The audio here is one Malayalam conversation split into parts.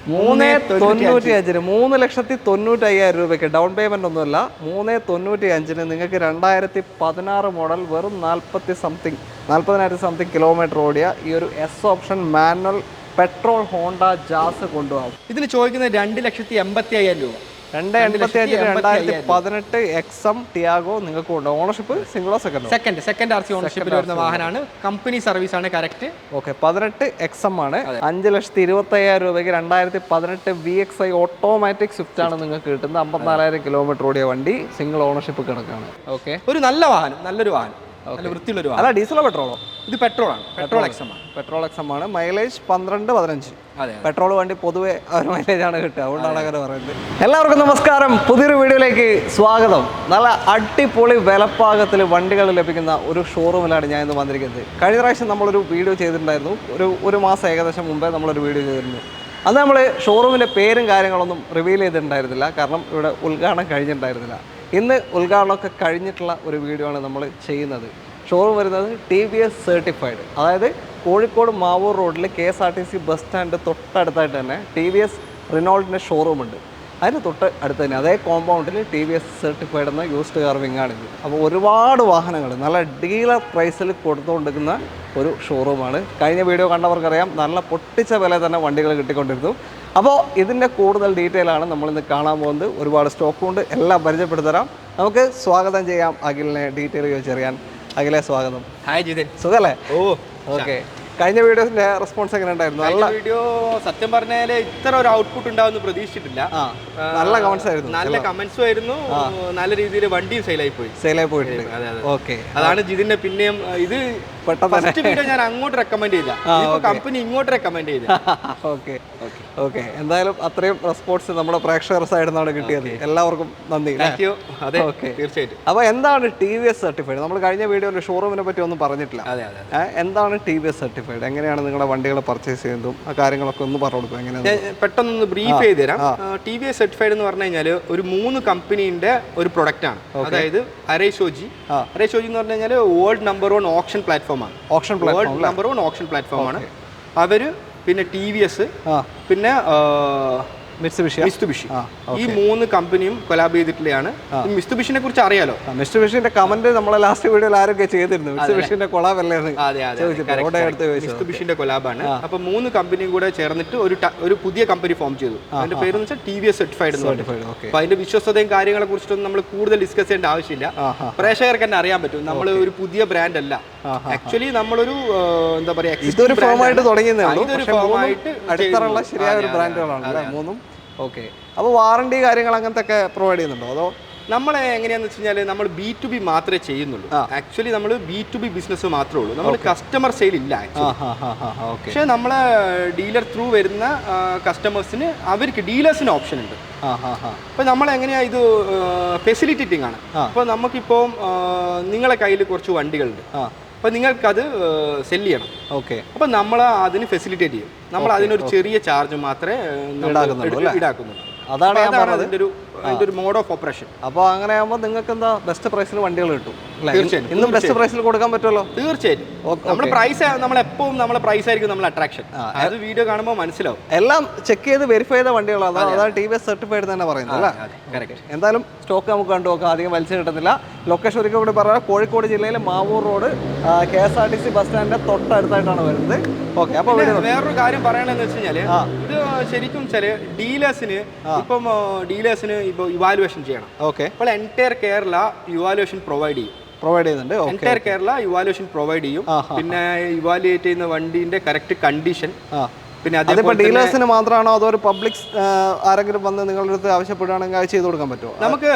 3,95,000 3,95,000 രൂപയ്ക്ക് ഡൗൺ പേയ്മെന്റ് ഒന്നുമല്ല. 3,95,000 നിങ്ങൾക്ക് 2016 മോഡൽ വെറും 40,000 സംതിങ് കിലോമീറ്റർ ഓടിയ ഈ ഒരു S option manual petrol Honda Jazz കൊണ്ടുപോകും. ഇതിന് ചോദിക്കുന്നത് 2,85,000 രൂപ. 2018 XM ടിയാഗോ നിങ്ങൾക്ക് ഉണ്ട്. ഓണർഷിപ്പ് സിംഗിളോ സെക്കൻഡ് RC ഓണർഷിപ്പിൽ വരുന്ന വാഹനമാണ്. കമ്പനി സർവീസ് ആണ്. കറക്റ്റ്. ഓക്കെ. 18 XM ആണ്. 5,25,000 രൂപയ്ക്ക് 2018 VXI ഓട്ടോമാറ്റിക് സ്വിഫ്റ്റ് ആണ് നിങ്ങൾക്ക് കിട്ടുന്നത്. 54,000 കിലോമീറ്റർ ഓടിയ വണ്ടി, സിംഗിൾ ഓണർഷിപ്പ് കിടക്കാണ്. ഓക്കെ, ഒരു നല്ല വാഹനം, നല്ലൊരു വാഹനം, നല്ല വൃത്തിയുള്ളൊരു വാഹനം. അല്ല, ഡീസലോ പെട്രോളോ? ഇത് പെട്രോളാണ്. പെട്രോൾ XM ആണ്. മൈലേജ് 12-15. പെട്രോൾ വണ്ടി പൊതുവെ ഒരു മൈലേജ് ആണ് കിട്ടുക, അതുകൊണ്ടാണ് അങ്ങനെ പറയുന്നത്. എല്ലാവർക്കും നമസ്കാരം, പുതിയൊരു വീഡിയോയിലേക്ക് സ്വാഗതം. നല്ല അടിപൊളി വിലപ്പാകത്തിൽ വണ്ടികൾ ലഭിക്കുന്ന ഒരു ഷോറൂമിലാണ് ഞാൻ ഇന്ന് വന്നിരിക്കുന്നത്. കഴിഞ്ഞ പ്രാവശ്യം നമ്മളൊരു വീഡിയോ ചെയ്തിട്ടുണ്ടായിരുന്നു. ഒരു മാസം ഏകദേശം മുമ്പേ നമ്മളൊരു വീഡിയോ ചെയ്തിരുന്നു. അന്ന് നമ്മൾ ഷോറൂമിൻ്റെ പേരും കാര്യങ്ങളൊന്നും റിവീൽ ചെയ്തിട്ടുണ്ടായിരുന്നില്ല, കാരണം ഇവിടെ ഉദ്ഘാടനം കഴിഞ്ഞിട്ടുണ്ടായിരുന്നില്ല. ഇന്ന് ഉദ്ഘാടനമൊക്കെ കഴിഞ്ഞിട്ടുള്ള ഒരു വീഡിയോ ആണ് നമ്മൾ ചെയ്യുന്നത്. ഷോറൂം വരുന്നത് TVS സർട്ടിഫൈഡ്, അതായത് കോഴിക്കോട് മാവൂർ റോഡിൽ KSRTC ബസ് സ്റ്റാൻഡ് തൊട്ടടുത്തായിട്ട് തന്നെ TVS റിനോൾട്ടിൻ്റെ ഷോറൂം ഉണ്ട്. അതിന് തൊട്ട് അടുത്ത് തന്നെ അതേ കോമ്പൗണ്ടിൽ TVS സർട്ടിഫൈഡ് എന്ന യൂസ്ഡ് കാർ വിങ്ങാണിത്. അപ്പോൾ ഒരുപാട് വാഹനങ്ങൾ നല്ല ഡീലർ പ്രൈസിൽ കൊടുത്തുകൊണ്ടിരിക്കുന്ന ഒരു ഷോറൂമാണ്. കഴിഞ്ഞ വീഡിയോ കണ്ടവർക്കറിയാം, നല്ല പൊട്ടിച്ച വില തന്നെ വണ്ടികൾ കിട്ടിക്കൊണ്ടിരുന്നു. അപ്പോൾ ഇതിൻ്റെ കൂടുതൽ ഡീറ്റെയിൽ ആണ് നമ്മളിന്ന് കാണാൻ പോകുന്നത്. ഒരുപാട് സ്റ്റോക്കുണ്ട്, എല്ലാം പരിചയപ്പെടുത്തരാം. നമുക്ക് സ്വാഗതം ചെയ്യാം അഖിലിനെ ഡീറ്റെയിൽ ചോദിച്ചറിയാൻ. അഖിലെ, സ്വാഗതം. ഹായ് ജിതൻ. സുഖല്ലേ? ഓക്കെ. കഴിഞ്ഞ വീഡിയോസിന്റെ റെസ്പോൺസ് എങ്ങനെ ഉണ്ടായിരുന്നു? നല്ല വീഡിയോ. സത്യം പറഞ്ഞാൽ ഇത്ര ഒരു ഔട്ട്പുട്ട് ഉണ്ടാവുമെന്ന് പ്രതീക്ഷിച്ചിട്ടില്ല. നല്ല കമന്റ്സ് ആയിരുന്നു, നല്ല കമന്റ്സും ആയിരുന്നു. നല്ല രീതിയിൽ വണ്ടിയും സെയിലായി പോയിട്ടുണ്ട്. ഓക്കെ, അതാണ് ജിതിന്റെ പിന്നെയും ഇത് ഫസ്റ്റ് വീഡിയോ ഞാൻ അങ്ങോട്ട് റെക്കമെൻഡ് ചെയ്ത, കമ്പനി ഇങ്ങോട്ട് റെക്കമെൻഡ് ചെയ്ത. ഓക്കെ. എന്തായാലും അത്രയും റെസ്പോൺസ് നമ്മുടെ പ്രേക്ഷകർ സൈഡിൽ നിന്നാണ് കിട്ടിയത്. എല്ലാവർക്കും നന്ദി. തീർച്ചയായിട്ടും. അപ്പൊ എന്താണ് TVS സർട്ടിഫൈഡ്? നമ്മൾ കഴിഞ്ഞ വീഡിയോയിൽ ഷോറൂമിനെ പറ്റി ഒന്നും പറഞ്ഞിട്ടില്ല. എന്താണ് TVS സർട്ടിഫൈഡ്? എങ്ങനെയാണ് നിങ്ങളുടെ വണ്ടികൾ പർച്ചേസ് ചെയ്യുന്നതും ആ കാര്യങ്ങളൊക്കെ ഒന്ന് പറഞ്ഞു കൊടുക്കും. എങ്ങനെയാണ് പെട്ടെന്ന് ബ്രീഫ് ചെയ്ത് തരാം. TVS സർട്ടിഫൈഡ് എന്ന് പറഞ്ഞു കഴിഞ്ഞാൽ ഒരു 3 കമ്പനീന്റെ ഒരു പ്രൊഡക്റ്റ് ആണ്. അതായത് അരൈഷോജി എന്ന് പറഞ്ഞു കഴിഞ്ഞാൽ വേൾഡ് നമ്പർ 1 ഓപ്ഷൻ പ്ലാറ്റ്ഫോം ആണ്. വേൾഡ് നമ്പർ 1 ഓപ്ഷൻ പ്ലാറ്റ്ഫോം ആണ് അവര്. പിന്നെ TVS, പിന്നെ മിസ്തുബിഷി. ഈ 3 കമ്പനിയും കൊലാബ് ചെയ്തിട്ടുള്ളതാണ്. മിസ്തുബിഷിനെ കുറിച്ച് അറിയാലോ. മിസ്തുബിഷിന്റെ കമന്റ് നമ്മളെ ലാസ്റ്റ് വീഡിയോയിൽ ആരൊക്കെ ചെയ്തിരുന്നു. മിസ്തുബിഷിന്റെ കൊളാബ് അല്ലേ? മിസ്തുബിഷിന്റെ കൊലാബാണ്. അപ്പൊ 3 കമ്പനിയും കൂടെ ചേർന്നിട്ട് ഒരു പുതിയ കമ്പനി ഫോം ചെയ്തു. അതിന്റെ പേര് വെച്ചാൽ TVS സർട്ടിഫൈഡ്. അപ്പൊ അതിന്റെ വിശ്വസ്തതയും കാര്യങ്ങളെ കുറിച്ചിട്ടൊന്നും നമ്മൾ കൂടുതൽ ഡിസ്കസ് ചെയ്യേണ്ട ആവശ്യമില്ല. പ്രേക്ഷകർക്ക് തന്നെ അറിയാൻ പറ്റും നമ്മൾ ഒരു പുതിയ ബ്രാൻഡ് അല്ല. ആക്ച്വലി നമ്മളൊരു എന്താ പറയാ, ഇതൊരു ഫോമായിട്ട് അടുത്തുള്ള ശരിയായ ഒരു ബ്രാൻഡുകളാണ് മൂന്നും. ഓക്കെ. അപ്പോൾ വാറണ്ടി കാര്യങ്ങൾ അങ്ങനത്തെ ഒക്കെ പ്രൊവൈഡ് ചെയ്യുന്നുണ്ടോ? അതോ നമ്മളെ എങ്ങനെയാന്ന് വെച്ച് കഴിഞ്ഞാൽ നമ്മൾ B2B മാത്രമേ ചെയ്യുന്നുള്ളൂ. ആക്ച്വലി നമ്മൾ B2B ബിസിനസ് മാത്രമേ ഉള്ളൂ. നമ്മൾ കസ്റ്റമർ സെയിൽ ഇല്ല. പക്ഷേ നമ്മളെ ഡീലർ ത്രൂ വരുന്ന കസ്റ്റമേഴ്സിന് അവർക്ക് ഡീലേഴ്സിന് ഓപ്ഷൻ ഉണ്ട്. അപ്പൊ നമ്മൾ എങ്ങനെയാ ഇത് ഫെസിലിറ്റേറ്റിംഗ് ആണ്. അപ്പൊ നമുക്കിപ്പോൾ നിങ്ങളെ കയ്യിൽ കുറച്ച് വണ്ടികളുണ്ട്. അപ്പൊ നിങ്ങൾക്കത് സെല് ചെയ്യണം. ഓക്കെ. അപ്പൊ നമ്മൾ അതിന് ഫെസിലിറ്റേറ്റ് ചെയ്യും. നമ്മൾ അതിനൊരു ചെറിയ ചാർജ് മാത്രമേ ഈടാക്കുന്നുള്ളൂ. അതാണ് അതിന്റെ ഒരു മോഡ് ഓഫ് ഓപ്പറേഷൻ. അപ്പോൾ അങ്ങനെ ആകുമ്പോൾ നിങ്ങൾക്ക് എന്താ ബെസ്റ്റ് പ്രൈസിൽ വണ്ടികൾ കിട്ടും. ഇന്നും ബെസ്റ്റ് പ്രൈസിൽ കൊടുക്കാൻ പറ്റുമല്ലോ? തീർച്ചയായും. നമ്മുടെ പ്രൈസ് നമ്മളെപ്പോഴും നമ്മളെ പ്രൈസ് ആയിരിക്കും നമ്മൾ അട്രാക്ഷൻ. അത് വീഡിയോ കാണുമ്പോൾ മനസ്സിലാവും. എല്ലാം ചെക്ക് ചെയ്ത് വെരിഫൈ ചെയ്ത വണ്ടികളാണ്. അതാണ് TVS സർട്ടിഫൈഡ് തന്നെ പറയുന്നത് അല്ലേ? എന്തായാലും സ്റ്റോക്ക് നമുക്ക് കണ്ടു നോക്കാം. അധികം വലിച്ചു കിട്ടുന്നില്ല. ലൊക്കേഷൻ ഒരിക്കൽ കൂടി പറയാം. കോഴിക്കോട് ജില്ലയിലെ മാവൂർ റോഡ് KSRTC ബസ് സ്റ്റാൻഡിന്റെ തൊട്ടടുത്തായിട്ടാണ് വരുന്നത്. ഓക്കെ. അപ്പോൾ വേറൊരു കാര്യം പറയണമെന്ന് വെച്ച് കഴിഞ്ഞാൽ ഇത് ശരിക്കും ഡീലേഴ്സിന് ഇപ്പോൾ ഇവാലുവേഷൻ ചെയ്യണം. ഓക്കെ. അപ്പോൾ എൻറ്റയർ കേരള ഇവാലുവേഷൻ പ്രൊവൈഡ് ചെയ്യുന്നുണ്ട്. എൻറ്റയർ കേരള ഇവാലുവേഷൻ പ്രൊവൈഡ് ചെയ്യും. പിന്നെ ഇവാലുവേറ്റ് ചെയ്യുന്ന വണ്ടിന്റെ കറക്റ്റ് കണ്ടീഷൻ. പിന്നെ അതിപ്പോൾ ഡീലേഴ്സിന് മാത്രമാണോ അതോ ഒരു പബ്ലിക് ആരെങ്കിലും വന്ന് നിങ്ങളുടെ അടുത്ത് ആവശ്യപ്പെടുകയാണെങ്കിൽ അത് ചെയ്ത് കൊടുക്കാൻ പറ്റുമോ? നമുക്ക്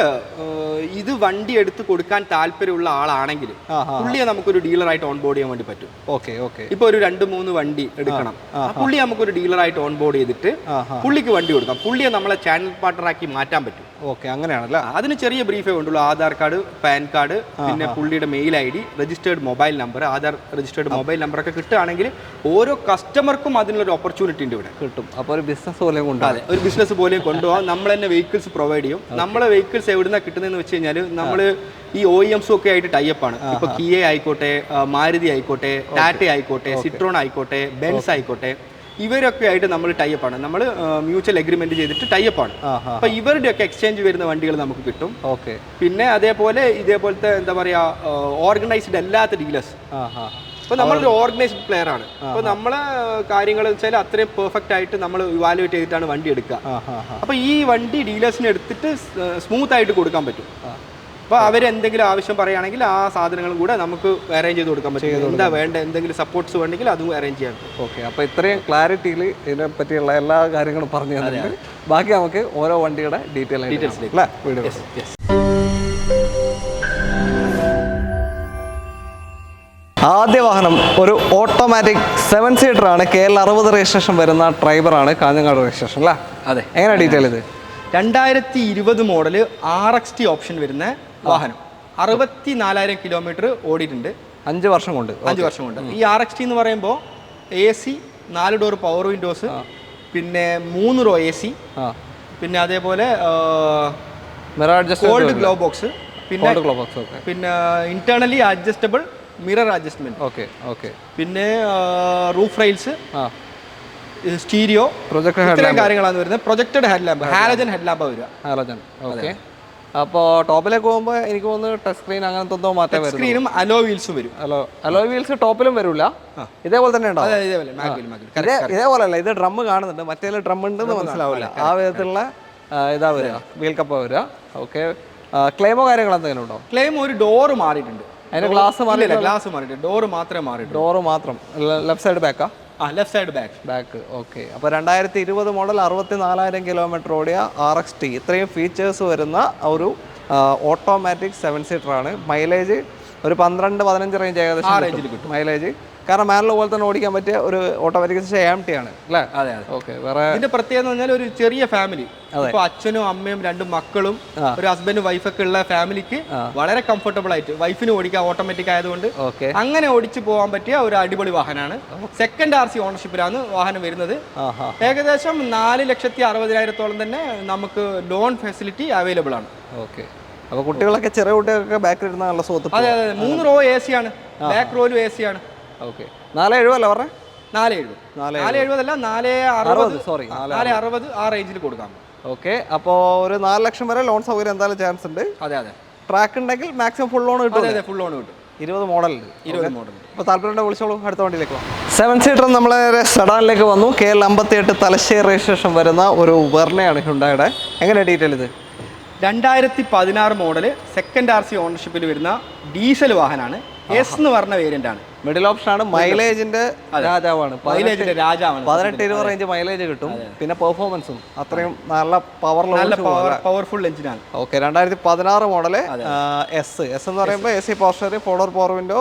ഇത് വണ്ടി എടുത്ത് കൊടുക്കാൻ താല്പര്യമുള്ള ആളാണെങ്കിൽ പുള്ളിയെ നമുക്കൊരു ഡീലറായിട്ട് ഓൺ ബോർഡ് ചെയ്യാൻ വേണ്ടി പറ്റും. ഓക്കെ. ഇപ്പൊ ഒരു 2-3 വണ്ടി എടുക്കണം. പുള്ളി നമുക്കൊരു ഡീലറായിട്ട് ഓൺ ബോർഡ് ചെയ്തിട്ട് പുള്ളിക്ക് വണ്ടി കൊടുക്കാം. പുള്ളിയെ നമ്മളെ ചാനൽ പാർട്ണറാക്കി മാറ്റാൻ പറ്റും. ഓക്കെ, അങ്ങനെയാണല്ലേ? അതിന് ചെറിയ ബ്രീഫേ ഉണ്ടുള്ളൂ. ആധാർ കാർഡ്, പാൻ കാർഡ്, പിന്നെ പുള്ളിയുടെ mail ID, registered mobile number, Aadhaar registered mobile നമ്പറൊക്കെ കിട്ടുകയാണെങ്കിൽ ഓരോ കസ്റ്റമർക്കും അതിനൊരു ഓപ്പർച്യൂണിറ്റി ഉണ്ട് ഇവിടെ കിട്ടും. അപ്പോൾ ഒരു ബിസിനസ് പോലെ കൊണ്ടുപോകാം. ഒരു ബിസിനസ് പോലെ കൊണ്ടുപോകാം. നമ്മൾ തന്നെ വെഹിക്കിൾസ് പ്രൊവൈഡ് ചെയ്യും. നമ്മളെ വെഹിക്കിൾസ് എവിടുന്നാണ് കിട്ടുന്നതെന്ന് വെച്ച് കഴിഞ്ഞാൽ നമ്മൾ ഈ OEMs ഒക്കെ ആയിട്ട് ടൈപ്പാണ്. ഇപ്പോൾ കിയ ആയിക്കോട്ടെ, മാരുതി ആയിക്കോട്ടെ, ടാറ്റ ആയിക്കോട്ടെ, സിട്രോൺ ആയിക്കോട്ടെ, ബെൻസ് ആയിക്കോട്ടെ, ഇവരൊക്കെ ആയിട്ട് നമ്മൾ ടൈപ്പാണ്, നമ്മൾ മ്യൂച്വൽ എഗ്രിമെന്റ് ചെയ്തിട്ട് ടൈപ്പാണ്. അപ്പോൾ ഇവരുടെയൊക്കെ എക്സ്ചേഞ്ച് വരുന്ന വണ്ടികൾ നമുക്ക് കിട്ടും. ഓക്കെ. പിന്നെ ഇതേപോലത്തെ എന്താ പറയുക, ഓർഗനൈസ്ഡ് അല്ലാത്ത ഡീലേഴ്സ്. അപ്പോൾ നമ്മളൊരു ഓർഗനൈസ്ഡ് പ്ലെയർ ആണ്. അപ്പോൾ നമ്മളെ കാര്യങ്ങൾ വെച്ചാൽ അത്രയും പെർഫെക്റ്റ് ആയിട്ട് നമ്മൾ ഇവാലുവേറ്റ് ചെയ്തിട്ടാണ് വണ്ടി എടുക്കുക. അപ്പോൾ ഈ വണ്ടി ഡീലേഴ്സിന് എടുത്തിട്ട് സ്മൂത്ത് ആയിട്ട് കൊടുക്കാൻ പറ്റും. അപ്പോൾ അവരെന്തെങ്കിലും ആവശ്യം പറയുകയാണെങ്കിൽ ആ സാധനങ്ങളും കൂടെ നമുക്ക് അറേഞ്ച് ചെയ്ത് കൊടുക്കാൻ പറ്റും. എന്താ വേണ്ട, എന്തെങ്കിലും സപ്പോർട്ട്സ് വേണമെങ്കിൽ അതും അറേഞ്ച് ചെയ്യാൻ പറ്റും. ഓക്കെ. അപ്പോൾ ഇത്രയും ക്ലാരിറ്റിയിൽ ഇതിനെ പറ്റിയുള്ള എല്ലാ കാര്യങ്ങളും പറഞ്ഞു തന്നിട്ടുണ്ട്. ബാക്കി നമുക്ക് ഓരോ വണ്ടിയുടെ ഡീറ്റെയിൽസിലേക്ക് അല്ലേ വീഡിയോ. ആദ്യ വാഹനം ഒരു ഓട്ടോമാറ്റിക് 7 സീറ്റർ ആണ്. KL 60 രജിസ്ട്രേഷൻ വരുന്ന ട്രൈബറാണ്, കാഞ്ഞങ്ങാട് രജിസ്ട്രേഷൻ അല്ലേ? അതെ. എങ്ങനെ ഡീറ്റെയിൽ ഇത്? 2020 മോഡൽ RXT ഓപ്ഷൻ വരുന്ന വാഹനം, 64,000 കിലോമീറ്റർ ഓടിയിട്ടുണ്ട്. 5 വർഷം കൊണ്ട്. 5 വർഷം കൊണ്ട്. ഈ RXT എന്ന് പറയുമ്പോൾ AC 4 ഡോർ പവർ വിൻഡോസ്, പിന്നെ 3 റോ AC, പിന്നെ അതേപോലെ ഗോൾഡ് ഗ്ലോ ബോക്സ്, പിന്നെ internally adjustable mirror adjustment. Okay okay. പിന്നെ റൂഫ് റെയിൽസ്, സ്റ്റീരിയോ, ഇത്രയും കാര്യങ്ങളാണ് വരുന്നത്. Projected head lamp, halogen head ലാമ്പാണ് വരിക. ഹാലജൻ. ഓക്കെ. അപ്പോൾ ടോപ്പിലേക്ക് പോകുമ്പോൾ എനിക്ക് തോന്നുന്നു ടച്ച് സ്ക്രീൻ അങ്ങനത്തെ എന്തോ മാറ്റം വരും. സ്ക്രീനും അലോ വീൽസും വരും. അലോ വീൽസ് ടോപ്പിലും വരില്ല, ഇതേപോലെ തന്നെ ഉണ്ടാവും. ഇതേപോലെ അല്ല, ഇത് ഡ്രം കാണുന്നുണ്ട്, മറ്റേ ഡ്രം ഉണ്ടെന്ന് മനസ്സിലാവില്ല. ആ വിധത്തിലുള്ള ഇതാ വരിക, വീൽ കപ്പ വരിക. ഓക്കെ. ക്ലെയിമോ കാര്യങ്ങൾ എന്തെങ്കിലും ഉണ്ടോ? ക്ലെയിം ഒരു ഡോറ് മാറിയിട്ടുണ്ട്. അതിന്റെ ഗ്ലാസ് മാറിയില്ല, ഗ്ലാസ് മാറിയിട്ടുണ്ട്, ഡോറ് മാത്രമേ മാറിയിട്ടുള്ളൂ. ഡോറ് മാത്രം. ലെഫ്റ്റ് സൈഡ് ബാക്കാ? Left side back. ഓക്കെ. അപ്പോൾ 2020 മോഡൽ 64,000 കിലോമീറ്റർ ഓടിയ RXT, ഇത്രയും ഫീച്ചേഴ്സ് വരുന്ന ഒരു ഓട്ടോമാറ്റിക് 7 സീറ്റർ ആണ്. മൈലേജ് ഒരു 12-15 റേഞ്ച് ഏകദേശം മൈലേജ്. കാരണം മാനുവൽ പോലെ തന്നെ ഓടിക്കാൻ പറ്റിയ ഒരു ഓട്ടോമാറ്റിക് AMT ആണ് അല്ലേ? അതെ അതെ. ഓക്കെ. വേറെ ഇതിന്റെ പ്രത്യേകത എന്ന് പറഞ്ഞാൽ ഒരു ചെറിയ ഫാമിലി, ഇപ്പൊ അച്ഛനും അമ്മയും 2 മക്കളും ഒരു ഹസ്ബൻഡും വൈഫൊക്കെ ഉള്ള ഫാമിലിക്ക് വളരെ കംഫർട്ടബിൾ ആയിട്ട് വൈഫിന് ഓടിക്കാൻ ഓട്ടോമാറ്റിക് ആയതുകൊണ്ട് അങ്ങനെ ഓടിച്ചു പോകാൻ പറ്റിയ ഒരു അടിപൊളി വാഹനമാണ്. സെക്കൻഡ് RC ഓണർഷിപ്പിലാണ് വാഹനം വരുന്നത്. ഏകദേശം 4,60,000 തന്നെ നമുക്ക് ലോൺ ഫെസിലിറ്റി അവൈലബിൾ ആണ്. ഓക്കെ. അപ്പോൾ കുട്ടികളൊക്കെ, ചെറിയ കുട്ടികളൊക്കെ ബാക്കിൽ ഇരുന്ന നല്ല സുഹൃത്ത്. അതെ അതെ. 3 റോ AC ആണ്, ബാക്ക് റോയിലും AC ആണ്. ഓക്കെ. 470 അല്ല പറഞ്ഞേ? 470 അല്ല, 460. സോറി, 460 ആ റേഞ്ചിൽ കൊടുക്കാം. ഓക്കെ. അപ്പോൾ ഒരു 4 ലക്ഷം വരെ ലോൺ സൗകര്യം എന്തായാലും ചാൻസ് ഉണ്ട്. അതെ അതെ. ട്രാക്ക് ഉണ്ടെങ്കിൽ മാക്സിമം ഫുൾ ലോൺ കിട്ടും. അതെ, ഫുൾ ലോൺ കിട്ടും. 20 മോഡൽ. അപ്പോൾ താല്പര്യം വിളിച്ചോളൂ, അടുത്ത വണ്ടിയിലേക്ക് പോകാം. 7 സീറ്റർ നമ്മൾ സെഡാനിലേക്ക് വന്നു. KL 58 തലശ്ശേരി രജിസ്ട്രേഷൻ വരുന്ന ഒരു വെർണയാണ് ഹ്യുണ്ടായുടെ. എങ്ങനെ ഡീറ്റെയിൽ ഇത്? 2016 മോഡൽ സെക്കൻഡ് RC ഓണർഷിപ്പിൽ വരുന്ന ഡീസൽ വാഹനമാണ്. എസ് എന്ന് പറഞ്ഞ വേരിയന്റ് ആണ്. മിഡിൽ ഓപ്ഷൻ ആണ്. മൈലേജിന്റെ രാജാവാണ്. 18-20 റേഞ്ച് മൈലേജ് കിട്ടും. പിന്നെ പെർഫോമൻസും അത്രയും നല്ല പവർഫുൾ എഞ്ചിനാണ്. ഓക്കെ. 2016 മോഡല് എസ് എന്ന് പറയുമ്പോൾ AC power steering, 4 door power window,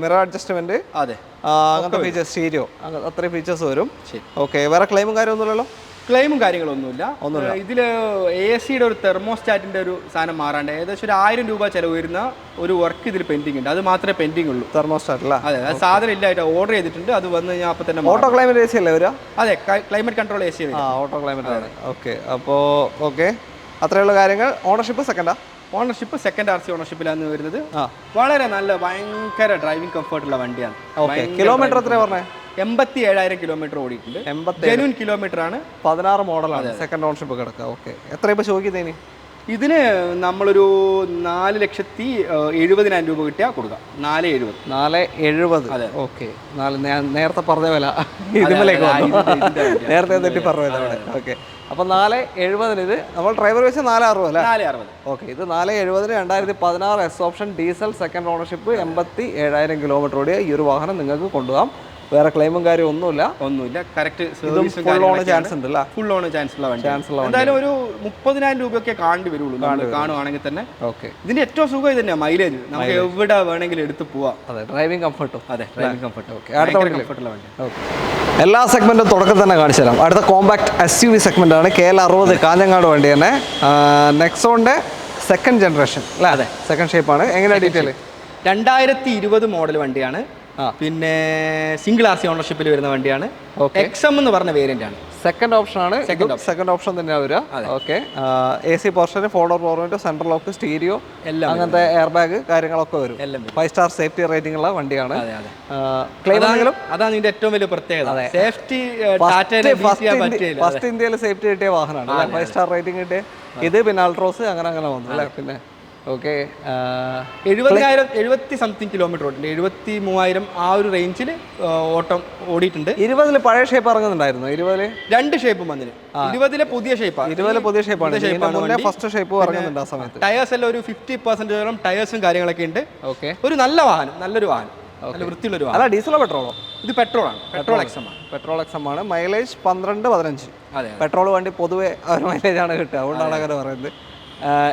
mirror adjustment, അങ്ങനത്തെ ഫീച്ചേഴ്സ്, സ്റ്റീരിയോ, അത്രയും ഫീച്ചേഴ്സ് വരും. ഓക്കെ. വേറെ ക്ലെയിമും കാര്യമൊന്നുമില്ലല്ലോ? ക്ലെയിമും കാര്യങ്ങളൊന്നുമില്ല. ഇതിൽ AC-യുടെ ഒരു തെർമോസ്റ്റാറ്റിന്റെ ഒരു സാധനം മാറാണ്ട് ഏകദേശം ഒരു 1000 രൂപ ചെലവ് വരുന്ന ഒരു വർക്ക് ഇതിൽ പെൻഡിങ് ഉണ്ട്. അത് മാത്രമേ പെൻഡിങ് ഉള്ളൂ. തെർമോസ്റ്റാറ്റ് അല്ല? അതെ. അത് സാധനം ഇല്ലായിട്ട് ഓർഡർ ചെയ്തിട്ടുണ്ട്. അത് വന്ന് കഴിഞ്ഞാൽ അപ്പം തന്നെ ഓട്ടോ ക്ലൈമറ്റ് AC അല്ലേ വരിക? അതെ, climate control AC. Auto climate ആണ്. ഓക്കെ. അപ്പോൾ ഓക്കെ, അത്രയുള്ള കാര്യങ്ങൾ. ഓണർഷിപ്പ് സെക്കൻഡാ? ഓണർഷിപ്പ് സെക്കൻഡ് RC ഓണർഷിപ്പിലാണ് വരുന്നത്. വളരെ നല്ല ഭയങ്കര ഡ്രൈവിംഗ് കംഫർട്ടുള്ള വണ്ടിയാണ്. കിലോമീറ്റർ എത്രയാണ് പറഞ്ഞത്? 87,000 കിലോമീറ്റർ ഓടിയിട്ടുണ്ട്. ജെന്യൂൻ കിലോമീറ്റർ ആണ്. 16 മോഡലാണ്, സെക്കൻഡ് ഓണർഷിപ്പ് കിടക്കുക. ഓക്കെ. എത്ര ഇപ്പോൾ ചോദിക്കുന്നതിന്? ഇതിന് നമ്മളൊരു 4,70,000 രൂപ കിട്ടിയാൽ കൊടുക്കാം. 4,70,000. അതെ. ഓക്കെ. ഞാൻ നേരത്തെ പറഞ്ഞ വില ഇതിലേക്ക് നേരത്തെ തെറ്റി പറഞ്ഞത് അവിടെ. ഓക്കെ. അപ്പോൾ 4,70,000 ഇത് നമ്മൾ ഡ്രൈവർ വെച്ച് 4,60 അല്ലേ? 4,60. ഓക്കെ. ഇത് 4,70,000 2016 S option diesel second ownership 87,000 kilometre ഓടിയ ഈ ഒരു വാഹനം നിങ്ങൾക്ക് കൊണ്ടുപോകാം. വേറെ ക്ലെയിമും കാര്യം ഒന്നുമില്ല. കറക്റ്റ് ഫുൾ ലോൺ ചാൻസ് ഉണ്ട്. ഫുൾ ലോൺ ചാൻസ് ഉള്ള എന്തായാലും ഒരു 30,000 രൂപയൊക്കെ കാണേണ്ടി വരുള്ളൂ കാണുവാണെങ്കിൽ തന്നെ. ഓക്കെ. ഇതിന്റെ ഏറ്റവും സുഖം ഇത് തന്നെയാണ്, മൈലേജ്. നമുക്ക് എവിടെ വേണമെങ്കിലും എടുത്ത് പോവാം. അതെ, ഡ്രൈവിംഗ് കംഫർട്ടും. അതെ, ഡ്രൈവിംഗ് കംഫർട്ട്. ഓക്കെ. അടുത്ത കംഫർട്ടുള്ള വണ്ടി. ഓക്കെ. എല്ലാ സെഗ്മെന്റും തുടക്കം തന്നെ കാണിച്ചു തരാം. അടുത്ത കോമ്പാക്ട് SUV സെഗ്മെന്റ് ആണ്. KL 60 കാഞ്ഞങ്ങാട് വണ്ടി തന്നെ. നെക്സോണിന്റെ സെക്കൻഡ് ജനറേഷൻ അല്ലേ? അതെ, സെക്കൻഡ് ഷേപ്പാണ്. എങ്ങനെയാണ് ഡീറ്റെയിൽ? 2020 മോഡൽ വണ്ടിയാണ്. പിന്നെ സിംഗിൾ RC ഓണർഷിപ്പിൽ വരുന്ന വണ്ടിയാണ്. XM എന്ന് പറഞ്ഞ വേരിയന്റ് ആണ്. സെക്കൻഡ് ഓപ്ഷൻ ആണ്. സെക്കൻഡ് ഓപ്ഷൻ തന്നെയാണ് വരിക. Okay. AC portion, 4 door power window, central lock, stereo, അങ്ങനത്തെ എയർ ബാഗ് കാര്യങ്ങളൊക്കെ വരും. 5 സ്റ്റാർ സേഫ്റ്റി റേറ്റിംഗ് ഉള്ള വണ്ടിയാണ്. അതാണ് ഇതിന്റെ ഏറ്റവും വലിയ പ്രത്യേകത. സേഫ്റ്റി ഫസ്റ്റ് ഇന്ത്യയിൽ സേഫ്റ്റി കിട്ടിയ വാഹനമാണ്. 5 സ്റ്റാർ റേറ്റിംഗ് കിട്ടിയ ഇത്. പിന്നെ അൾട്രോസ് അങ്ങനെ വന്നു അല്ലേ. പിന്നെ ഓക്കെ. 70 something kilometre ഓടിട്ടുണ്ട്. 73,000 ആ ഒരു റേഞ്ചിൽ ഓട്ടം ഓടിയിട്ടുണ്ട്. 20 പഴയ ഷേപ്പ് ഇറങ്ങുന്നുണ്ടായിരുന്നു. 20 രണ്ട് ഷേപ്പും വന്നിന്. 20 പുതിയ ഷേപ്പാണ്. 20 പുതിയ ഷേപ്പാണ്. ഫസ്റ്റ് ഷേപ്പ് ഇറങ്ങുന്നുണ്ട് ആ സമയത്ത്. ടയേഴ്സ് എല്ലാം ഒരു 50% ടയേഴ്സും കാര്യങ്ങളൊക്കെ ഉണ്ട്. ഓക്കെ. ഒരു നല്ല വാഹനം, നല്ലൊരു വാഹനം, നല്ല വൃത്തിയുള്ളൊരു വാഹനം. അല്ല, ഡീസലോ പെട്രോളോ? ഇത് പെട്രോളാണ്. പെട്രോൾ XM ആണ്. പെട്രോൾ XM ആണ്. മൈലേജ് 12-15. പെട്രോൾ വണ്ടി പൊതുവെ ഒരു മൈലേജ് ആണ് കിട്ടുക, അതുകൊണ്ടാണ് അങ്ങനെ പറയുന്നത്.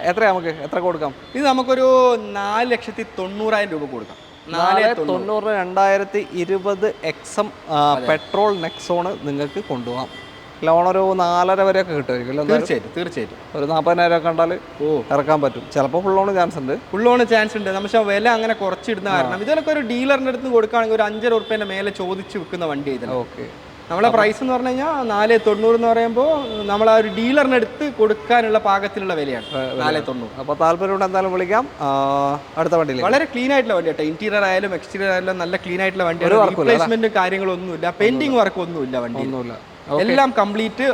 എത്ര കൊടുക്കാം? ഇത് നമുക്കൊരു 4,90,000 രൂപ കൊടുക്കാം. 4,90,000 2020 XM പെട്രോൾ നെക്സോൺ നിങ്ങൾക്ക് കൊണ്ടുപോകാം. ലോൺ ഒരു 4.5 വരെയൊക്കെ കിട്ടുമായിരിക്കും. തീർച്ചയായിട്ടും ഒരു 40,000 കണ്ടാൽ ഇറക്കാൻ പറ്റും. ചിലപ്പോൾ ഫുൾ ലോൺ ചാൻസ് ഉണ്ട്. പക്ഷേ വില അങ്ങനെ കുറച്ചിടുന്ന കാരണം ഇതിലൊക്കെ ഒരു ഡീലറിന്റെ അടുത്ത് കൊടുക്കുകയാണെങ്കിൽ ഒരു 5 രൂപേന്റെ മേലെ ചോദിച്ച് വിൽക്കുന്ന വണ്ടി ഇതിന്. ഓക്കെ. നമ്മളെ പ്രൈസ് എന്ന് പറഞ്ഞു കഴിഞ്ഞാൽ 4,90 എന്ന് പറയുമ്പോൾ നമ്മൾ ആ ഒരു ഡീലറിന് അടുത്ത് കൊടുക്കാനുള്ള പാകത്തിലുള്ള വിലയാണ് 4,90. അപ്പോൾ താല്പര്യമുണ്ട് എന്തായാലും വിളിക്കാം. അടുത്ത വണ്ടിയിൽ വളരെ ക്ലീൻ ആയിട്ടുള്ള വണ്ടി കേട്ടോ. ഇന്റീരിയർ ആയാലും എക്സ്റ്റീരിയർ ആയാലും നല്ല ക്ലീൻ ആയിട്ടുള്ള വണ്ടിയാണ്. റീപ്ലേസ്മെന്റ് കാര്യങ്ങളൊന്നുമില്ല, പെയിന്റിംഗ് വർക്ക് ഒന്നുമില്ല വണ്ടി. എല്ലാം കംപ്ലീറ്റ്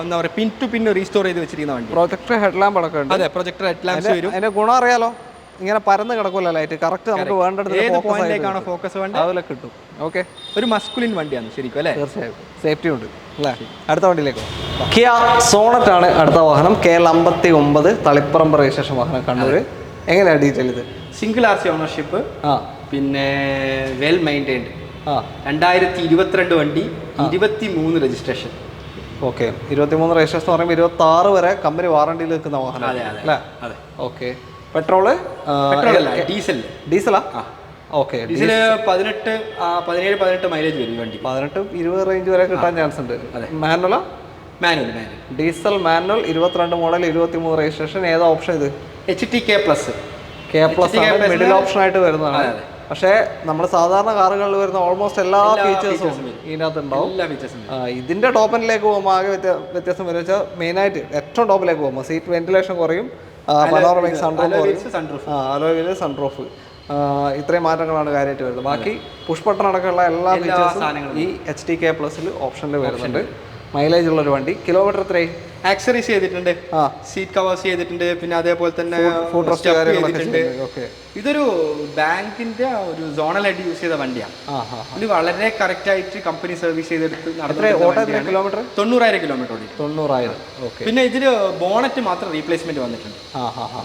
എന്താ പറയുക, പിൻ ടു പിൻ റീസ്റ്റോർ ചെയ്ത് വെച്ചിരിക്കുന്ന വണ്ടി. പ്രൊജക്ടർ ഹെഡ്ലാമ്പ് അടക്കം ഉണ്ട്. അതെ, പ്രൊജക്ടർ ഹെഡ്ലാമ്പ്സ് വരും. അതിന്റെ ഗുണം അറിയാലോ, ഇങ്ങനെ പരന്ന് കിടക്കില്ല ലൈറ്റ്. കറക്റ്റ് നമുക്ക് വേണ്ടത് ഫോക്കസ് വേണ്ട അതുപോലെ കിട്ടും. ഓക്കെ. ഒരു മസ്കുലിൻ വണ്ടിയാണ് ശരിക്കും അല്ലേ? തീർച്ചയായും സേഫ്റ്റി ഉണ്ട് അല്ലേ. അടുത്ത വണ്ടിയിലേക്ക് കിയ സോണറ്റ് ആണ് അടുത്ത വാഹനം. KL 59 തളിപ്പറമ്പ് രജിസ്ട്രേഷൻ വാഹനം, കണ്ണൂർ. എങ്ങനെയാണ് ഡീറ്റെയിൽ ഇത്? സിംഗിൾ RC ഓണർഷിപ്പ്, പിന്നെ വെൽ മെയിൻറ്റൈൻഡ്. 2022 വണ്ടി, 23 രജിസ്ട്രേഷൻ. ഓക്കെ. 23 രജിസ്ട്രേഷൻ എന്ന് പറയുമ്പോൾ 26 വരെ കമ്പനി വാറണ്ടിയിൽ നിൽക്കുന്ന വാഹനം അല്ലേ? ഓക്കെ. പെട്രോള് ഡീസലാ? ഓക്കെ. ഡീസല് 17 മൈലേജ് വരും വണ്ടി. 18-20 റേഞ്ച് വരെ കിട്ടാൻ ചാൻസ് ഉണ്ട്. മാനുവലാ? Manual. Diesel manual, 22 model, 23 registration. ഏതാ ഓപ്ഷൻ ഇത്? HTK+. മിഡിൽ ഓപ്ഷൻ ആയിട്ട് വരുന്നതാണ്. പക്ഷേ നമ്മൾ സാധാരണ കാറുകളിൽ വരുന്ന ഓൾമോസ്റ്റ് എല്ലാ ഫീച്ചേഴ്സും ഇതിനകത്ത് ഉണ്ടാവും. ഇതിന്റെ ടോപ്പിലേക്ക് പോകുമ്പോൾ ആകെ വ്യത്യാസം വരും വെച്ചാൽ മെയിനായിട്ട് ഏറ്റവും ടോപ്പിലേക്ക് പോകുമ്പോൾ സീറ്റ് വെന്റിലേഷൻ കുറയും, പനോറമിക് സൺറൂഫ്, ഇത്രയും മാറ്റങ്ങളാണ് കാര്യമായിട്ട് വരുന്നത്. ബാക്കി പുഷ് ബട്ടൺ അടക്കമുള്ള എല്ലാ ഫീച്ചേഴ്സും ഈ HTK+ ഓപ്ഷനിൽ വരുന്നുണ്ട്. മൈലേജ് ഉള്ളൊരു വണ്ടി. കിലോമീറ്റർ എത്രയായി? ആക്സറീസ് ചെയ്തിട്ടുണ്ട്, സീറ്റ് കവേഴ്സ് ചെയ്തിട്ടുണ്ട്, പിന്നെ അതേപോലെ തന്നെ ഇതൊരു ബാങ്കിന്റെ ഒരു സോണൽ ഹെഡ് യൂസ് ചെയ്ത വണ്ടിയാണ്. ഇത് വളരെ കറക്റ്റ് ആയിട്ട് കമ്പനി സർവീസ് ചെയ്തെടുത്ത് കിലോമീറ്റർ 90,000 കിലോമീറ്റർ ഓടി. 90,000. പിന്നെ ഇതില് ബോണറ്റ് മാത്രം റീപ്ലേസ്മെന്റ് വന്നിട്ടുണ്ട്.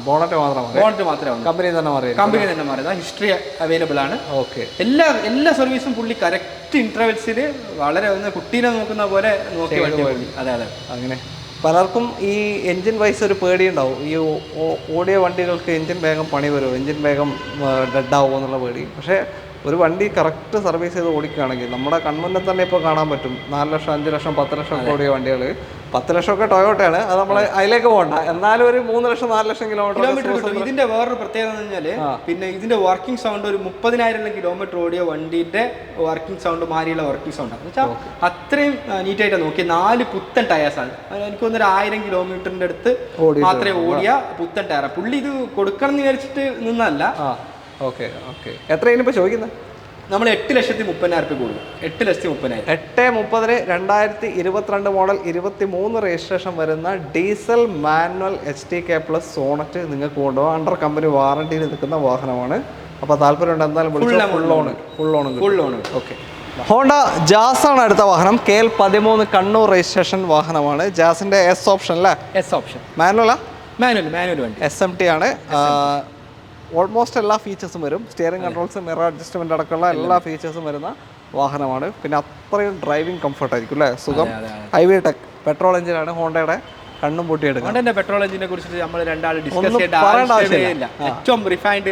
ബോണറ്റ് മാത്രമേ കമ്പനി തന്നെ മാറിയത്. ഹിസ്റ്ററി അവൈലബിൾ ആണ്. ഓക്കെ. എല്ലാ സർവീസും പുള്ളി കറക്റ്റ് ഇന്റർവെൽസിൽ വളരെ കുട്ടീനെ നോക്കുന്ന പോലെ നോക്കി വണ്ടി. അതെ. അങ്ങനെ പലർക്കും ഈ എൻജിൻ വൈസ് ഒരു പേടിയുണ്ടാവും. ഈ ഓടിയ വണ്ടികൾക്ക് എൻജിൻ വേഗം പണി വരുമോ, എൻജിൻ വേഗം ഡെഡാവുമോ എന്നുള്ള പേടി. പക്ഷേ ഒരു വണ്ടി കറക്റ്റ് സർവീസ് ചെയ്ത് ഓടിക്കുകയാണെങ്കിൽ നമ്മുടെ കൺമുന്നിൽ തന്നെ ഇപ്പോൾ കാണാൻ പറ്റും. 4 ലക്ഷം, 5 ലക്ഷം, 10 ലക്ഷം ഒക്കെ ഓടിയ വണ്ടികൾ. 10 ലക്ഷമൊക്കെ ടൊയോട്ടയാണ്, അത് നമ്മൾ അതിലേക്ക് പോകണ്ട. എന്നാലും ഒരു 3 ലക്ഷം, 4 ലക്ഷം കിലോമീറ്റർ. ഇതിന്റെ വേറൊരു പ്രത്യേകത എന്ന് പറഞ്ഞാല് പിന്നെ ഇതിന്റെ വർക്കിംഗ് സൗണ്ട് ഒരു 30,000 കിലോമീറ്റർ ഓടിയ വണ്ടിന്റെ വർക്കിംഗ് സൗണ്ട് മാറിയുള്ള വർക്കിംഗ് സൗണ്ട് എന്ന് വെച്ചാൽ അത്രയും നീറ്റായിട്ട് നോക്കി. 4 പുത്തൻ ടയേഴ്സാണ്. എനിക്ക് തോന്നുന്നു 1000 കിലോമീറ്ററിന്റെ അടുത്ത് മാത്രമേ ഓടിയ പുത്തൻ ടയർ. പുള്ളി ഇത് കൊടുക്കണം എന്ന് വിചാരിച്ചിട്ട് നിന്നല്ല. ഓക്കെ. എത്രയാണ് ഇപ്പോൾ ചോദിക്കുന്നത്? നമ്മൾ 8,30,000 കൊടുക്കും. 8,30,000. 8:30 2022 മോഡൽ, 23 രജിസ്ട്രേഷൻ വരുന്ന ഡീസൽ മാനുവൽ HTK+ സോണറ്റ് നിങ്ങൾക്ക് കൊണ്ടുപോകാം. അണ്ടർ കമ്പനി വാറണ്ടിയിൽ നിൽക്കുന്ന വാഹനമാണ്. അപ്പോൾ താല്പര്യമുണ്ട് എന്തായാലും full loan. Okay. Honda jazz ആണ് അടുത്ത വാഹനം. KL 13 കണ്ണൂർ രജിസ്ട്രേഷൻ വാഹനമാണ്. ജാസിന്റെ S ഓപ്ഷൻ അല്ലേ? S option. മാനുവൽ വണ്ടി. SMT ആണ്. ഓൾമോസ്റ്റ് എല്ലാ ഫീച്ചേഴ്സും വരും. സ്റ്റിയറിംഗ് കൺട്രോൾസ്, മിറർ അഡ്ജസ്റ്റ്മെന്റ് അടക്കമുള്ള എല്ലാ ഫീച്ചേഴ്സും വരുന്ന വാഹനമാണ്. പിന്നെ അത്രയും ഡ്രൈവിംഗ് കംഫർട്ട് ആയിരിക്കും അല്ലേ? സുഖം. ഹൈവേ ടെക് പെട്രോൾ എഞ്ചിനാണ്. ഹോണ്ടയുടെ കണ്ണും പൂട്ടിയെടുക്കും. ഹോണ്ടയുടെ പെട്രോൾ എഞ്ചിനെ കുറിച്ച് നമ്മൾ രണ്ടാളും ഡിസ്കസ് ചെയ്യേണ്ട ആവശ്യമില്ല. ഏറ്റവും റിഫൈൻഡ്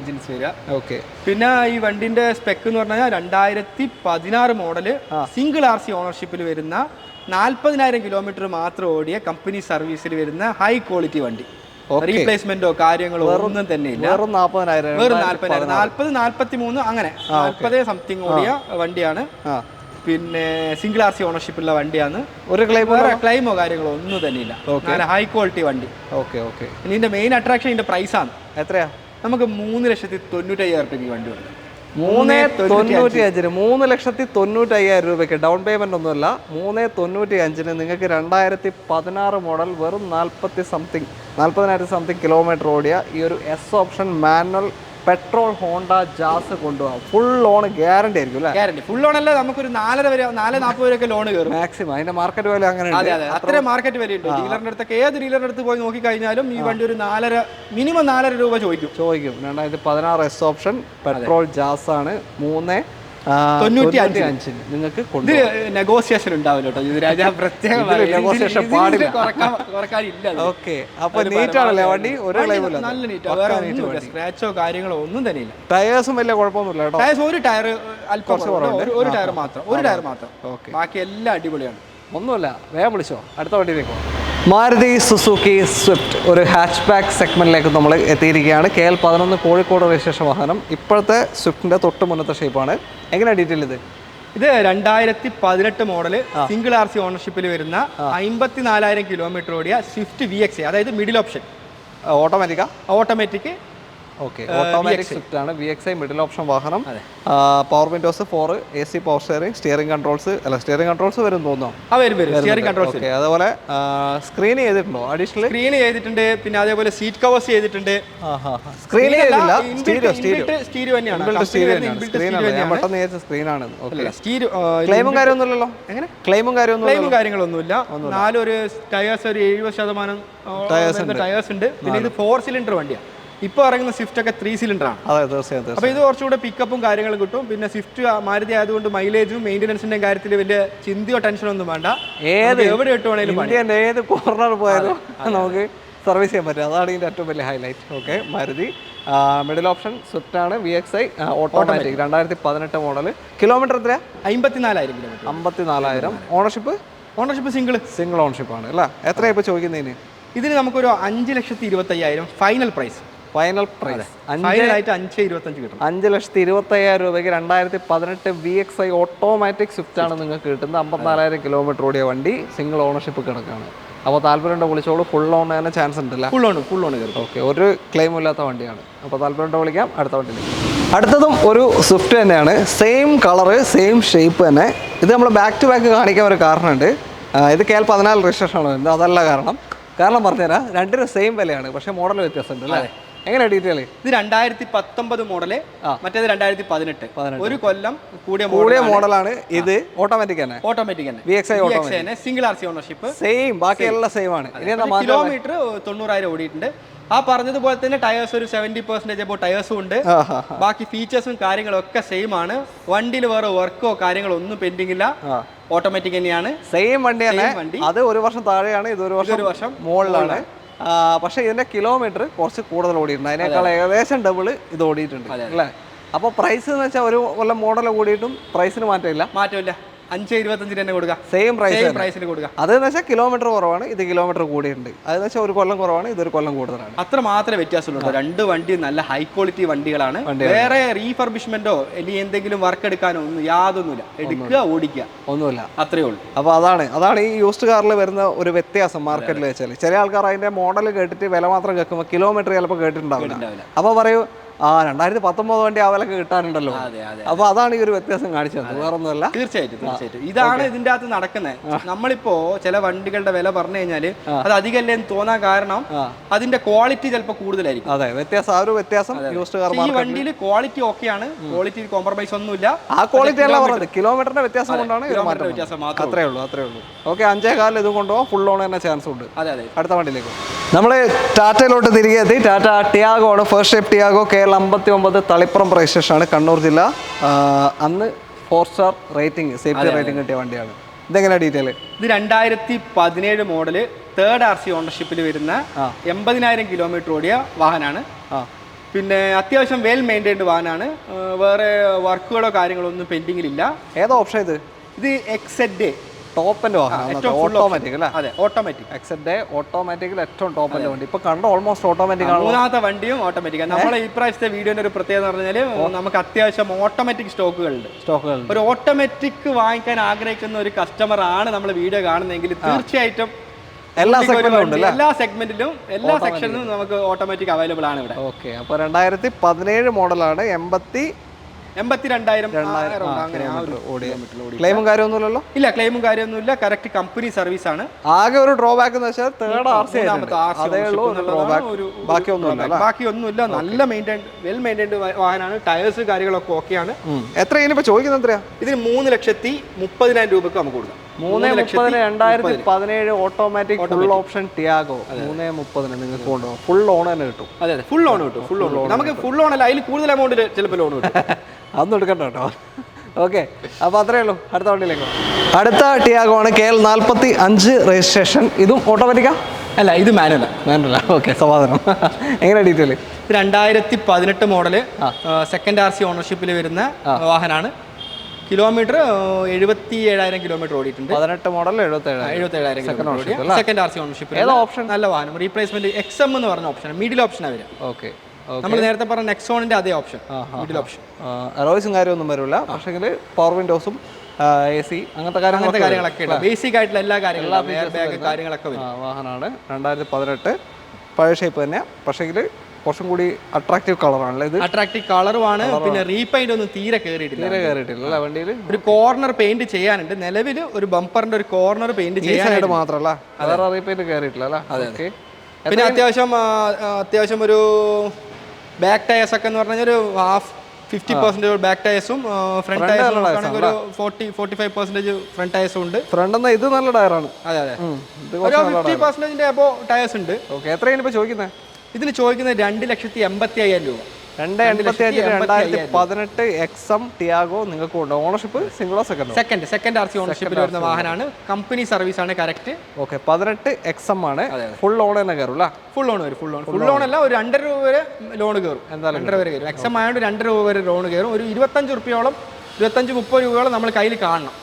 എഞ്ചിൻസ് വരിക. ഓക്കെ. പിന്നെ ഈ വണ്ടിന്റെ സ്പെക്ക് എന്ന് പറഞ്ഞാൽ 2016 മോഡല്, സിംഗിൾ RC ഓണർഷിപ്പിൽ വരുന്ന 40,000 കിലോമീറ്റർ മാത്രം ഓടിയ കമ്പനി സർവീസിൽ വരുന്ന ഹൈ ക്വാളിറ്റി വണ്ടി. റീപ്ലേസ്മെന്റോ കാര്യങ്ങളോ ഒന്നും തന്നെ ഇല്ല. വെറും 40,000, വെറും 40,000, 40-43 അങ്ങനെ 40 സംതിങ് ഓടിയ വണ്ടിയാണ്. പിന്നെ സിംഗിൾ RC ഓണർഷിപ്പ് ഉള്ള വണ്ടിയാണ്. ഒരു ക്ലെയിമോ കാര്യങ്ങളോ ഒന്നും തന്നെ ഇല്ല. നല്ല ഹൈ ക്വാളിറ്റി വണ്ടി. ഇതിന്റെ മെയിൻ അട്രാക്ഷൻ ഇതിന്റെ പ്രൈസാണ്. എത്രയാ? നമുക്ക് 3,95,000 രൂപയ്ക്ക് വണ്ടി ഉണ്ട്. 3,95,000, 3,95,000 രൂപയ്ക്ക് ഡൗൺ പേയ്മെന്റ് ഒന്നുമല്ല. 3,95,000 നിങ്ങൾക്ക് 2016 മോഡൽ വെറും 40,000 സംതിങ് കിലോമീറ്റർ ഓടിയ ഈ ഒരു S option manual petrol Honda Jazz കൊണ്ടുപോകാം. ഫുൾ ലോൺ ഗ്യാരണ്ടി ആയിരിക്കും അല്ലേ? ഗ്യാരണ്ടി ഫുൾ ലോൺ അല്ല, നമുക്കൊരു 4,40 വരെയൊക്കെ ലോൺ കയറും മാക്സിമം. അതിന്റെ മാർക്കറ്റ് വാല്യൂ അങ്ങനെ അത്ര മാർക്കറ്റ് വില ഉണ്ട്. ഡീലറിന്റെ അടുത്തൊക്കെ ഏത് ഡീലറിന്റെ അടുത്ത് പോയി നോക്കി കഴിഞ്ഞാലും ഈ വണ്ടി ഒരു 4.5 മിനിമം 4.5 രൂപ ചോദിക്കും. 2016 എസ് ഓപ്ഷൻ പെട്രോൾ ജാസ് ആണ്. 3,95,000 നിങ്ങൾക്ക് നെഗോസിയേഷൻ ഉണ്ടാവില്ല കേട്ടോ. ഇത് രാജാ പ്രത്യേകം ഓക്കെ. അപ്പൊ നീറ്റ് ആണല്ലേ വണ്ടി? നല്ല നീറ്റ്, സ്ക്രാച്ചോ കാര്യങ്ങളോ ഒന്നും തന്നെ ഇല്ല. ടയേഴ്സും വലിയ കുഴപ്പമൊന്നുമില്ല കേട്ടോ. ടയേഴ്സ് ഒരു ടയർ അല്പം ഒരു ടയർ മാത്രം. ബാക്കി എല്ലാം അടിപൊളിയാണ്. ഒന്നുമില്ല. വേഗം വിളിച്ചോ, അടുത്ത വണ്ടിയിലേക്ക് പോകാം. മാരുതി സുസുക്കി സ്വിഫ്റ്റ് ഒരു ഹാച്ച് ബാക്ക് സെഗ്മെന്റിലേക്ക് നമ്മൾ എത്തിയിരിക്കുകയാണ്. KL11 കോഴിക്കോട് രജിസ്ട്രേഷൻ വാഹനം. ഇപ്പോഴത്തെ സ്വിഫ്റ്റിന്റെ തൊട്ട് മുന്നത്തെ ഷേപ്പാണ്. എങ്ങനെയാണ് ഡീറ്റെയിൽ ഇത്? ഇത് 2018 മോഡല് സിംഗിൾ RC ഓണർഷിപ്പിൽ വരുന്ന 54,000 കിലോമീറ്റർ ഓടിയ സ്വിഫ്റ്റ് VXI, അതായത് middle option automatic. Okay, automatic Swift ആണ്. VXI മിഡിൽ ഓപ്ഷൻ വാഹനം. Power Windows 4, AC power steering controls വരും തോന്നുന്നു. അതുപോലെ സ്ക്രീൻ ചെയ്തിട്ടുണ്ടോ? അഡീഷണൽ സ്ക്രീൻ ചെയ്തിട്ടുണ്ട്. പിന്നെ അതേപോലെ സീറ്റ് കവേഴ്സ് ചെയ്തിട്ടുണ്ട്. സ്ക്രീൻ ചെയ്തില്ല, സ്റ്റീരിയോ തന്നെയാണ്. സ്ക്രീനാണ്. ക്ലെയിമും കാര്യമൊന്നുമില്ലല്ലോ. എങ്ങനെ ക്ലെയിമും കാര്യങ്ങളൊന്നുമില്ല. നാലൊരു ടയേഴ്സ് ഒരു 70% ടയേഴ്സ് ഉണ്ട്. പിന്നെ ഇത് 4 സിലിണ്ടർ വണ്ടിയാണ്. ഇപ്പോൾ ഇറങ്ങുന്ന സ്വിഫ്റ്റ് ഒക്കെ 3 സിലിണ്ടർ ആണ്. അപ്പോൾ ഇത് കുറച്ചുകൂടെ പിക്കപ്പും കാര്യങ്ങളും കിട്ടും. പിന്നെ സ്വിഫ്റ്റ് മാരുതി ആയതുകൊണ്ട് മൈലേജും മെയിൻ്റനൻസിന്റെ കാര്യത്തിൽ വലിയ ചിന്തയോ ടെൻഷനോ ഒന്നും വേണ്ട. എവിടെ ഇട്ടുവാണെങ്കിലും ഏത് കോർണർ പോയാലും നമുക്ക് സർവീസ് ചെയ്യാൻ പറ്റും. അതാണ് ഇതിന്റെ ഏറ്റവും വലിയ highlight. Okay, Maruti middle option Swift ആണ്. VXI automatic 2018 model. കിലോമീറ്റർ എത്രയാ? 54,000 കിലോമീറ്റർ. 54,000. ഓണർഷിപ്പ് സിംഗിൾ ഓണർഷിപ്പ് ആണ് അല്ല? എത്രയാണ് ഇപ്പോൾ ചോദിക്കുന്നതിന്? ഇതിന് നമുക്കൊരു 5,25,000 ഫൈനൽ പ്രൈസ്. 5,25,000 കിട്ടും. 5,25,000 രൂപയ്ക്ക് 2018 VXI ഓട്ടോമാറ്റിക് സ്വിഫ്റ്റ് ആണ് നിങ്ങൾക്ക് കിട്ടുന്നത്. 54,000 കിലോമീറ്റർ ഓടിയ വണ്ടി, സിംഗിൾ ഓണർഷിപ്പ് കിടക്കാണ്. അപ്പോൾ താല്പര്യം വിളിച്ചോളൂ. ഫുൾ ലോൺ തന്നെ ചാൻസ് ഉണ്ടല്ലോ? ഫുൾ ലോൺ കയറും. ഓക്കെ, ഒരു ക്ലെയിമും ഇല്ലാത്ത വണ്ടിയാണ്. അപ്പോൾ താല്പര്യം വിളിക്കാം. അടുത്ത വണ്ടിയിലേക്ക്. അടുത്തതും ഒരു സ്വിഫ്റ്റ് തന്നെയാണ്. സെയിം കളറ്, സെയിം ഷേപ്പ് തന്നെ. ഇത് നമ്മൾ ബാക്ക് ടു ബാക്ക് കാണിക്കാൻ ഒരു കാരണമുണ്ട്. ഇത് KL14 രജിസ്ട്രേഷൻ ആണ് വരുന്നത്. അതല്ല കാരണം പറഞ്ഞുതരാം. രണ്ടിനും സെയിം വിലയാണ്, പക്ഷേ മോഡൽ വ്യത്യാസമുണ്ട് അല്ലേ? എങ്ങനെ ഡീറ്റെയിൽ? ഇത് 2019 മോഡല്, മറ്റേത് 2018. ഒരു കൊല്ലം കൂടിയ മോഡലാണ്. ഇത് ഓട്ടോമാറ്റിക് തന്നെ. VXI single RC ownership same, ബാക്കിയെല്ലാം സെയിം ആണ്. കിലോമീറ്റർ 90,000 ഓടിയിട്ടുണ്ട്. ആ പറഞ്ഞതുപോലെ തന്നെ ടയേഴ്സ് ഒരു 70% അപ്പോൾ ടയേഴ്സും ഉണ്ട്. ബാക്കി ഫീച്ചേഴ്സും കാര്യങ്ങളും ഒക്കെ സെയിം ആണ്. വണ്ടിയിൽ വേറെ വർക്കോ കാര്യങ്ങളോ ഒന്നും പെൻഡിങ് ഇല്ല. ഓട്ടോമാറ്റിക് തന്നെയാണ്. സെയിം വണ്ടി തന്നെ. അത് 1 വർഷം താഴെയാണ്, ഇത് 1 വർഷം മുകളിലാണ്. പക്ഷേ ഇതിന്റെ കിലോമീറ്റർ കുറച്ച് കൂടുതൽ ഓടിയിട്ടുണ്ട്. അതിനേക്കാൾ ഏകദേശം ഡബിൾ ഇത് ഓടിയിട്ടുണ്ട് അല്ലേ? അപ്പോൾ പ്രൈസ് എന്ന് വെച്ചാൽ ഒരു കൊല്ലം മോഡൽ കൂടിയിട്ടും പ്രൈസിന് മാറ്റമില്ല. 5,25 തന്നെ കൊടുക്കുക. സെയിം പ്രൈസിന് കൊടുക്കുക. അതെന്ന് വെച്ചാൽ കിലോമീറ്റർ കുറവാണ്, ഇത് കിലോമീറ്റർ കൂടിയിട്ടുണ്ട്. അതെന്ന് വെച്ചാൽ ഒരു കൊല്ലം കുറവാണ്, ഇതൊരു കൊല്ലം കൂടുതലാണ്. അത്ര മാത്രമേ വ്യത്യാസമുള്ളൂ. രണ്ട് വണ്ടി നല്ല ഹൈ ക്വാളിറ്റി വണ്ടികളാണ്. വേറെ റീഫർബിഷ്മെന്റോ ഇനി എന്തെങ്കിലും വർക്ക് എടുക്കാനോ ഒന്നും യാതൊന്നുമില്ല. എടുക്കുക, ഓടിക്കുക, ഒന്നുമില്ല, അത്രേ ഉള്ളൂ. അപ്പോൾ അതാണ് ഈ യൂസ്ഡ് കാറിൽ വരുന്ന ഒരു വ്യത്യാസം മാർക്കറ്റിൽ വെച്ചാൽ. ചില ആൾക്കാർ അതിന്റെ മോഡൽ കേട്ടിട്ട് വില മാത്രം കേൾക്കുമ്പോൾ കിലോമീറ്റർ ചിലപ്പോൾ കേട്ടിട്ടുണ്ടാവില്ല. അപ്പോൾ പറയൂ 2019 വണ്ടി ആ വിലക്ക് കിട്ടാനുണ്ടല്ലോ. അപ്പൊ അതാണ് ഈ ഒരു വ്യത്യാസം കാണിച്ചത്, വേറൊന്നുമല്ല. തീർച്ചയായിട്ടും ഇതാണ് ഇതിന്റെ അകത്ത് നടക്കുന്നത്. നമ്മളിപ്പോ ചില വണ്ടികളുടെ വില പറഞ്ഞു കഴിഞ്ഞാല് അത് അധികമല്ലേ എന്ന് തോന്നാൻ കാരണം അതിന്റെ ക്വാളിറ്റി ചിലപ്പോൾ കൂടുതലായിരിക്കും. അതെ, വ്യത്യാസം, ആ ഒരു വ്യത്യാസം യൂസ്ഡ് കാർ ഈ വണ്ടിയിൽ ക്വാളിറ്റി ഓക്കെയാണ്, ക്വാളിറ്റി കോംപ്രമൈസ് ഒന്നുമില്ല. ആ ക്വാളിറ്റി അല്ല പറഞ്ഞത്, കിലോമീറ്ററിന്റെ വ്യത്യാസം കൊണ്ടാണ് വ്യത്യാസം. അത്രേ ഉള്ളൂ. ഓക്കെ, 5,4 ഇത് കൊണ്ടുപോകാൻ ഫുൾ ഓൺ തന്നെ ചാൻസ് ഉണ്ട്. അടുത്ത വണ്ടിയിലേക്ക് നമ്മള് ടാറ്റയിലോട്ട് തിരികെ എത്തി. ടാറ്റ ടിയാഗോ ആണ്, first shape Tiago. KL59 Thalippuram registration ആണ്, കണ്ണൂർ ജില്ല. അന്ന് 4 സ്റ്റാർ റേറ്റിംഗ്, സേഫ്റ്റി റേറ്റിംഗ് കിട്ടിയ വണ്ടിയാണ്. ഇതെങ്ങനെ ഡീറ്റെയിൽ? ഇത് 2017 മോഡല് 3rd RC ഓണർഷിപ്പിൽ വരുന്ന 80,000 കിലോമീറ്റർ ഓടിയ വാഹനമാണ്. പിന്നെ അത്യാവശ്യം വെൽ മെയിൻറ്റൈൻഡ് വാഹനമാണ്. വേറെ വർക്കുകളോ കാര്യങ്ങളോ ഒന്നും പെൻഡിങ്ങിലില്ല. ഏതാ ഓപ്ഷൻ? ഇത് XZ ടോപ്പിന്റെ വാഹനം, ഓട്ടോമാറ്റിക് അല്ലേ? അതെ, ഓട്ടോമാറ്റിക്. എക്സെറ്റ് ഓട്ടോമാറ്റിക്കിൽ ഏറ്റവും ടോപ്പിന്റെ വണ്ടി ഇപ്പൊ കണ്ട ഓൾമോസ്റ്റ് ഓട്ടോമാറ്റിക് ആണ്. മൂന്നാമത്തെ വണ്ടിയും ഓട്ടോമാറ്റിക്. നമ്മളെ ഈ പ്രാവശ്യത്തെ വീഡിയോന്റെ ഒരു പ്രത്യേകത എന്ന് പറഞ്ഞാൽ നമുക്ക് അത്യാവശ്യം ഓട്ടോമാറ്റിക് സ്റ്റോക്കുകളുണ്ട്. ഒരു ഓട്ടോമാറ്റിക് വാങ്ങിക്കാൻ ആഗ്രഹിക്കുന്ന ഒരു കസ്റ്റമർ ആണ് നമ്മൾ വീഡിയോ കാണുന്നതെങ്കിൽ തീർച്ചയായിട്ടും എല്ലാ സെഗ്മെന്റിലും എല്ലാ സെക്ഷനിലും നമുക്ക് ഓട്ടോമാറ്റിക് അവൈലബിൾ ആണ് ഇവിടെ. ഓക്കെ, അപ്പോൾ 2017 മോഡലാണ്, 82,000 ക്ലെയിമും കാര്യമൊന്നുമില്ലല്ലോ? ഇല്ല, ക്ലെയിമും കാര്യമൊന്നുമില്ല. കറക്റ്റ് കമ്പനി സർവീസ് ആണ്. ആകെ ഒരു ഡ്രോബാക്ക് എന്ന് വെച്ചാൽ തേർഡ് RC ബാക്കിയൊന്നുമില്ല. നല്ല വെൽ മെയിൻറ്റൈൻഡ് വാഹനമാണ്. ടയേഴ്സ് കാര്യങ്ങളൊക്കെ ഓക്കെയാണ്. എത്ര ഇനിയിപ്പോ ചോദിക്കുന്നത് എത്രയാ? ഇതിന് 3,30,000 രൂപക്ക് നമുക്ക് കൊടുക്കാം. 3,30,000 2017 ഓട്ടോമാറ്റിക് ഫുൾ ഓപ്ഷൻ ടിയാഗോ 3,30,000 നിങ്ങൾക്ക് കൊണ്ടുപോകും. ഫുൾ ലോൺ തന്നെ കിട്ടും. അതെ, ഫുൾ ലോൺ കിട്ടും. ഫുൾ ലോൺ നമുക്ക് ഫുൾ ലോൺ അല്ല, അതിൽ കൂടുതൽ എമൗണ്ട് ചിലപ്പോൾ ലോൺ കിട്ടും. അതൊന്നും എടുക്കണ്ട കേട്ടോ. ഓക്കെ, അപ്പോൾ അത്രേ ഉള്ളൂ. അടുത്ത വണ്ടിയിലേക്ക്. അടുത്ത ടിയാഗോ ആണ് KL 45 രജിസ്ട്രേഷൻ. ഇതും ഓട്ടോമാറ്റിക്കാ? അല്ല, ഇത് മാനുവലാ. ഓക്കെ, സമാധാനം. എങ്ങനെ ഡീറ്റെയിൽ? 2018 മോഡല്, സെക്കൻഡ് RC ഓണർഷിപ്പിൽ വരുന്ന വാഹനമാണ്. കിലോമീറ്റർ 77,000 കിലോമീറ്റർ ഓടിയിട്ടുണ്ട്. 18 മോഡൽ 77,000 സെക്കൻഡ് RC ഓണർഷിപ്പ്. ഏതാ ഓപ്ഷൻ? നല്ല വാഹനം. റീപ്ലേസ്മെന്റ് XM എന്ന് പറഞ്ഞ ഓപ്ഷൻ, മിഡിൽ ഓപ്ഷൻ വരും. ഓക്കെ, നമ്മൾ നേരത്തെ പറഞ്ഞ നെക്സോണിന്റെ അതേ ഓപ്ഷൻ, മിഡിൽ ഓപ്ഷൻ. അലോയ്സും കാര്യമൊന്നും വരില്ല, പക്ഷേ പവർ വിൻഡോസും AC അങ്ങനത്തെ കാര്യങ്ങളൊക്കെ ഉണ്ട്. ബേസിക് ആയിട്ടുള്ള എല്ലാ കാര്യങ്ങളൊക്കെ വരും. വാഹനമാണ് 2018, പഴയ ഷേപ്പ് തന്നെ, പക്ഷേ കുറച്ചും കൂടി അട്രാക്റ്റീവ് കളറാണല്ലേ ഇത്? അട്രാക്റ്റീവ് കളറുമാണ്. പിന്നെ റീപെയിന്റ് ഒന്നും തീരെ കയറിയിട്ടില്ല വണ്ടിയിൽ. ഒരു കോർണർ പെയിന്റ് ചെയ്യാനുണ്ട്. നിലവിൽ ഒരു ബമ്പറിന്റെ ഒരു കോർണർ പെയിന്റ് ചെയ്യാനായിട്ട് മാത്രമല്ല, വേറെ റീപെയിന്റ് കയറിയിട്ടില്ല. പിന്നെ അത്യാവശ്യം ഒരു ബാക്ക് ടയേഴ്സ് ഒക്കെ എന്ന് പറഞ്ഞാൽ ഒരു 50% ബാക്ക് ടയേഴ്സും ഫ്രണ്ട് ടയേഴ്സും ഒരു 40-45% ഫ്രണ്ട് ടയേഴ്സും ഉണ്ട്. ഫ്രണ്ട് ഇത് നല്ല ടയറാണ്. അതെ, ഒരു 50% അപ്പോ ടയേഴ്സ് ഉണ്ട്. ഓക്കെ, എത്രയാണ് ഇപ്പോൾ ചോദിക്കുന്നത്? ഇതിന് ചോദിക്കുന്നത് 2,85,000 രൂപ. 2,85,000 XM ടിയാഗോ നിങ്ങൾക്ക് ഉണ്ട്. ഓണർഷിപ്പ് സിംഗിളോ സെക്കൻഡ് RC ഓണർഷിപ്പിൽ വരുന്ന വാഹനമാണ്. കമ്പനി സർവീസ് ആണ്. കറക്റ്റ്. ഓക്കെ, 18 XM ആണ്. ഫുൾ ലോൺ തന്നെ കയറും അല്ലേ? ഫുൾ ലോൺ വരും. ഫുൾ ലോൺ അല്ല, ഒരു 2 രൂപ വരെ ലോൺ കയറും. എന്തായാലും 2 വരെ കയറും. XM ആയതുകൊണ്ട് 2 രൂപ വരെ ലോൺ കയറും. ഒരു 25-30 രൂപയോളം നമ്മൾ കയ്യിൽ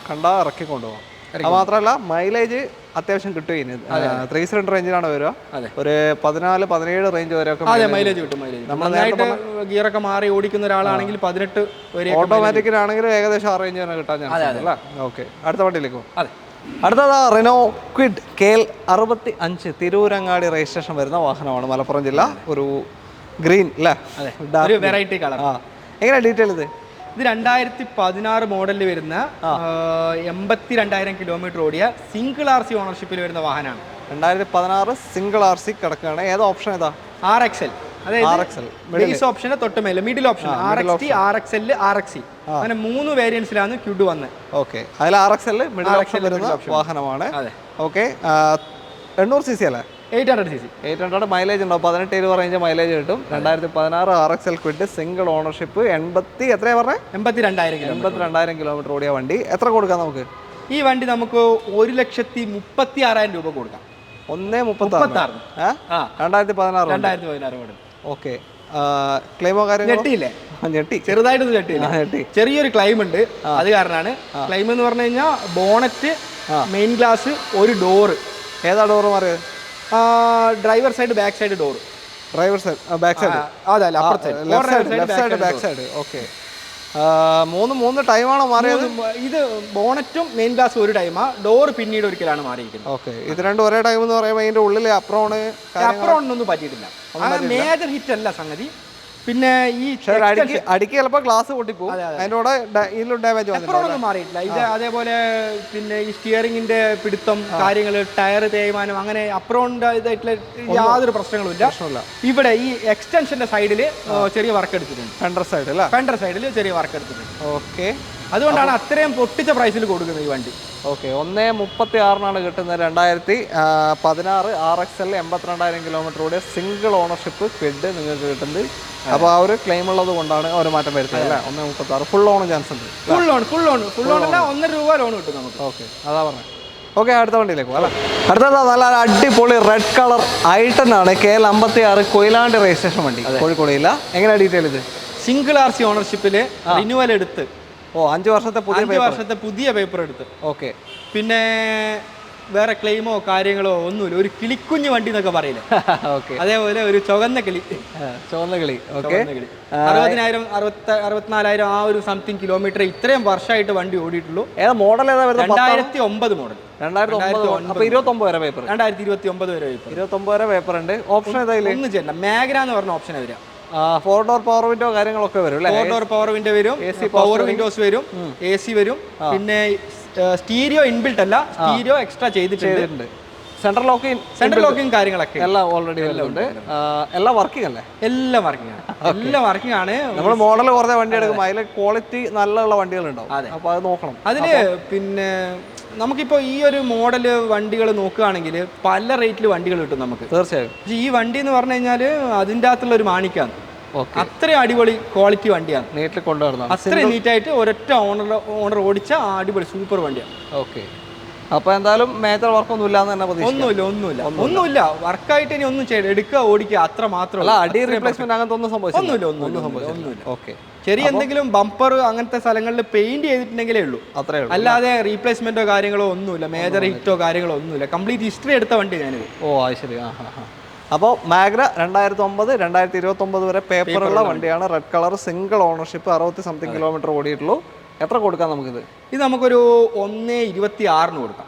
കണ്ടാൽ ഇറക്കി കൊണ്ടുപോകാം. അത് മാത്രമല്ല, മൈലേജ് അത്യാവശ്യം കിട്ടും. 3 സിലിണ്ടർ റേഞ്ചിലാണ് വരിക. ഒരു 14-17 റേഞ്ച് വരെ മൈലേജ് കിട്ടും. നന്നായിട്ട് ഗിയറൊക്കെ മാറി ഓടിക്കുന്ന ഒരാളാണെങ്കിൽ 18 വരെ. ഓട്ടോമാറ്റിക്കിലാണെങ്കിൽ ഏകദേശം 6 റേഞ്ച് തന്നെ കിട്ടാൻ ചാൻസ് അല്ലേ? ഓക്കെ, അടുത്ത വണ്ടിയിലേക്കോ? അടുത്തതാ Renault Kwid KL 65 Tirurangadi registration വരുന്ന വാഹനമാണ്. മലപ്പുറം ജില്ല. ഒരു ഗ്രീൻ അല്ലേ? Variety colour. എങ്ങനെയാ ഡീറ്റെയിൽ ഇത്? ഇത് 2016 മോഡലിൽ വരുന്ന 82,000 കിലോമീറ്റർ ഓടിയ സിംഗിൾ RC ഓണർഷിപ്പിൽ വരുന്ന വാഹനമാണ്. 2016 സിംഗിൾ RC കിടക്കുകയാണ്. ഏതാ ഓപ്ഷൻ? ഏതാ? RXL. ബേസ് ഓപ്ഷന് തൊട്ട് മേലെ middle option RXT, RXL, RXC അങ്ങനെ 3 വേരിയൻസിലാണ് ക്യൂഡ് വന്നത്. ഓക്കെ, അതിൽ RXL മിഡിൽ ഓപ്ഷൻ വരുന്ന വാഹനമാണ്. ഓക്കെ, 800cc അല്ലേ? 800 മൈലേജ് ഉണ്ടാവും. 18-20 റേഞ്ച് മൈലേജ് കിട്ടും. 2016 RXL ക്വിഡ് സിംഗിൾ ഓണർഷിപ്പ്. എത്രയാ പറഞ്ഞത്? 82,000 കിലോമീറ്റർ ഓടിയ വണ്ടി. എത്ര കൊടുക്കാം നമുക്ക്? ഈ വണ്ടി നമുക്ക് 1,36,000 രൂപ കൊടുക്കാം. 1,36,000 2016 മോഡൽ. ഓക്കെ, ക്ലെയിമോ കാര്യം ഞെട്ടി ചെറുതായിട്ടൊന്നും ഞെട്ടി. ചെറിയൊരു ക്ലൈം ഉണ്ട്. അത് കാരണമാണ്. ക്ലൈം എന്ന് പറഞ്ഞു കഴിഞ്ഞാൽ ബോണറ്റ്, മെയിൻ ഗ്ലാസ്, ഒരു ഡോറ്. ഏതാ ഡോറ് മാറിയത്? Driver side, back side door. Driver side, back side. അതല്ല, left side, back side. Okay, 3 ടൈമാണോ മാറിയത്? ഇത് ബോണറ്റും മെയിൻ ഗ്ലാസ് ഒരു ടൈമാ, ഡോർ പിന്നീട് ഒരിക്കലാണ് മാറിയിരിക്കുന്നത്. ഓക്കെ, ഇത് രണ്ടും ഒരേ ടൈം എന്ന് പറയുമ്പോൾ അതിന്റെ ഉള്ളിൽ അപ്രോണൊന്നും പറ്റിയിട്ടില്ല. മേജർ ഹിറ്റ് അല്ല സംഗതി. പിന്നെ ഈ അടിക്ക് ചിലപ്പോൾ ഗ്ലാസ് പൊട്ടിപ്പോകും. അതിൻ്റെ കൂടെ ഡാമേജ് ഒന്നും മാറിയിട്ടില്ല. ഇത് അതേപോലെ പിന്നെ ഈ സ്റ്റിയറിംഗിന്റെ പിടുത്തം കാര്യങ്ങൾ, ടയർ തേയ്മാനം, അങ്ങനെ അപ്രോണിന്റെ ഇതായിട്ടുള്ള യാതൊരു പ്രശ്നങ്ങളും ഇല്ല. ഇവിടെ ഈ എക്സ്റ്റൻഷന്റെ സൈഡിൽ ചെറിയ വർക്ക് എടുത്തിട്ടുണ്ട്. ഫെൻഡർ സൈഡിൽ ചെറിയ വർക്ക് എടുത്തിട്ടുണ്ട്. ഓക്കെ, അതുകൊണ്ടാണ് അത്രയും പൊട്ടിച്ച പ്രൈസിൽ കൊടുക്കുന്നത് ഈ വണ്ടി. ഓക്കെ, 1,36,000 കിട്ടുന്നത്. 2016 RXL 82,000 കിലോമീറ്റർ ഓടിയ സിംഗിൾ ഓണർഷിപ്പ് ക്വിഡ് നിങ്ങൾക്ക് കിട്ടുന്നത്. അപ്പോൾ ആ ഒരു ക്ലെയിം ഉള്ളത് കൊണ്ടാണ് ഒരു മാറ്റം വരുന്നത് അല്ലേ? 1,36,000 ഫുൾ ലോൺ ചാൻസ് ഉണ്ട്. ഫുൾ ലോൺ അല്ല, 1 രൂപ ലോൺ കിട്ടും നമുക്ക്. ഓക്കെ, അതാ പറഞ്ഞത്. ഓക്കെ, അടുത്ത വണ്ടിയിലേക്ക് അല്ല. അടുത്തതാ നല്ല അടിപൊളി റെഡ് കളർ I10 ആണ്. KL 56 കൊയിലാണ്ടി രജിസ്ട്രേഷൻ വണ്ടി, കോഴിക്കോട് ജില്ല. എങ്ങനെയാണ് ഡീറ്റെയിൽ ഇത്? സിംഗിൾ RC ഓണർഷിപ്പിൽ റിന്യൂവൽ എടുത്ത് 5 വർഷത്തെ പുതിയ പേപ്പർ എടുത്ത്. ഓക്കെ, പിന്നെ വേറെ ക്ലെയിമോ കാര്യങ്ങളോ ഒന്നുമില്ല. ഒരു കിളിക്കുഞ്ഞ് വണ്ടി എന്നൊക്കെ പറയില്ലേ, ഓക്കെ. അതേപോലെ ഒരു ചുവന്ന കിളി. ചുവന്ന കിളി. ഓക്കെ. 60,000 64,000 ആ ഒരു സംതിങ് കിലോമീറ്റർ ഇത്രയും വർഷമായിട്ട് വണ്ടി ഓടിയിട്ടുള്ളൂ. ഏതാ മോഡൽ ഏതാ വരുന്നത്? 2009 മോഡൽ. 2009. അപ്പോൾ 29 വരെ പേപ്പർ. 2029 വരെ പേപ്പർ. 29 വരെ പേപ്പർ ഉണ്ട്. ഓപ്ഷൻ ഏതായാലും ഒന്നും ചെയ്യണ്ട. മാഗ്ന എന്ന് പറഞ്ഞ ഓപ്ഷനാണ് വരിക. 4 ഡോർ പവർ വിൻഡോ കാര്യങ്ങളൊക്കെ വരും അല്ലേ? 4 ഡോർ പവർ വിൻഡോ വരും, പവർ വിൻഡോസ് വരും, AC വരും. പിന്നെ സ്റ്റീരിയോ ഇൻബിൽട്ട് അല്ല, സ്റ്റീരിയോ എക്സ്ട്രാ ചെയ്തിട്ടുണ്ട്. സെൻട്രൽ ലോക്കിംഗ് കാര്യങ്ങളൊക്കെ എല്ലാം ഓൾറെഡി ഉണ്ട്. എല്ലാം വർക്കിംഗ് അല്ലേ? എല്ലാം വർക്കിംഗ് ആണ്. നമ്മൾ മോഡൽ കുറഞ്ഞ വണ്ടി എടുക്കുമ്പോൾ അതിൽ ക്വാളിറ്റി നല്ല വണ്ടികളുണ്ടാവും. അപ്പോൾ അത് നോക്കണം. അതില് പിന്നെ നമുക്കിപ്പോ ഈ ഒരു മോഡല് വണ്ടികൾ നോക്കുകയാണെങ്കിൽ പല റേറ്റിൽ വണ്ടികൾ കിട്ടും നമുക്ക്. തീർച്ചയായും. ഈ വണ്ടി എന്ന് പറഞ്ഞു കഴിഞ്ഞാൽ അതിൻ്റെ അകത്തുള്ള ഒരു മാണിക്കാണ്. അത്രയും അടിപൊളി ക്വാളിറ്റി വണ്ടിയാണ്. നീറ്റിൽ കൊണ്ടുവരുന്നത് അത്രയും നീറ്റായിട്ട് ഒരൊറ്റ ഓണർ ഓടിച്ച അടിപൊളി സൂപ്പർ വണ്ടിയാണ്. ഓക്കെ. അപ്പോൾ എന്തായാലും മേജർ വർക്കൊന്നും ഇല്ലാന്ന് തന്നെ പ്രതീക്ഷിക്കാം. ഒന്നുമില്ല വർക്കായിട്ട് ഇനി ഒന്നും ചെയ്യണം, എടുക്കുക ഓടിക്കുക അത്ര മാത്രമല്ല. അടി റീപ്ലേസ്മെന്റ് അങ്ങനത്തെ ഒന്നും സംഭവിച്ചില്ല. ഓക്കെ. ചെറിയ എന്തെങ്കിലും ബമ്പർ അങ്ങനത്തെ സ്ഥലങ്ങളിൽ പെയിന്റ് ചെയ്തിട്ടുണ്ടെങ്കിലേ ഉള്ളൂ, അത്രേ ഉള്ളൂ. അല്ലാതെ റീപ്ലേസ്മെന്റോ കാര്യങ്ങളോ ഒന്നുമില്ല, മേജർ ഹിറ്റോ കാര്യങ്ങളോ ഒന്നുമില്ല. കംപ്ലീറ്റ് ഹിസ്റ്ററി എടുത്ത വണ്ടി ഞാനിത്. ശരി. അപ്പോൾ മാഗ്ന 2009 2029 വരെ പേപ്പറുള്ള വണ്ടിയാണ്. Red colour, single ownership, 60 something kilometre ഓടിയിട്ടുള്ളൂ. എത്ര കൊടുക്കാം നമുക്കിത്? ഇത് നമുക്കൊരു 1,26,000 കൊടുക്കാം.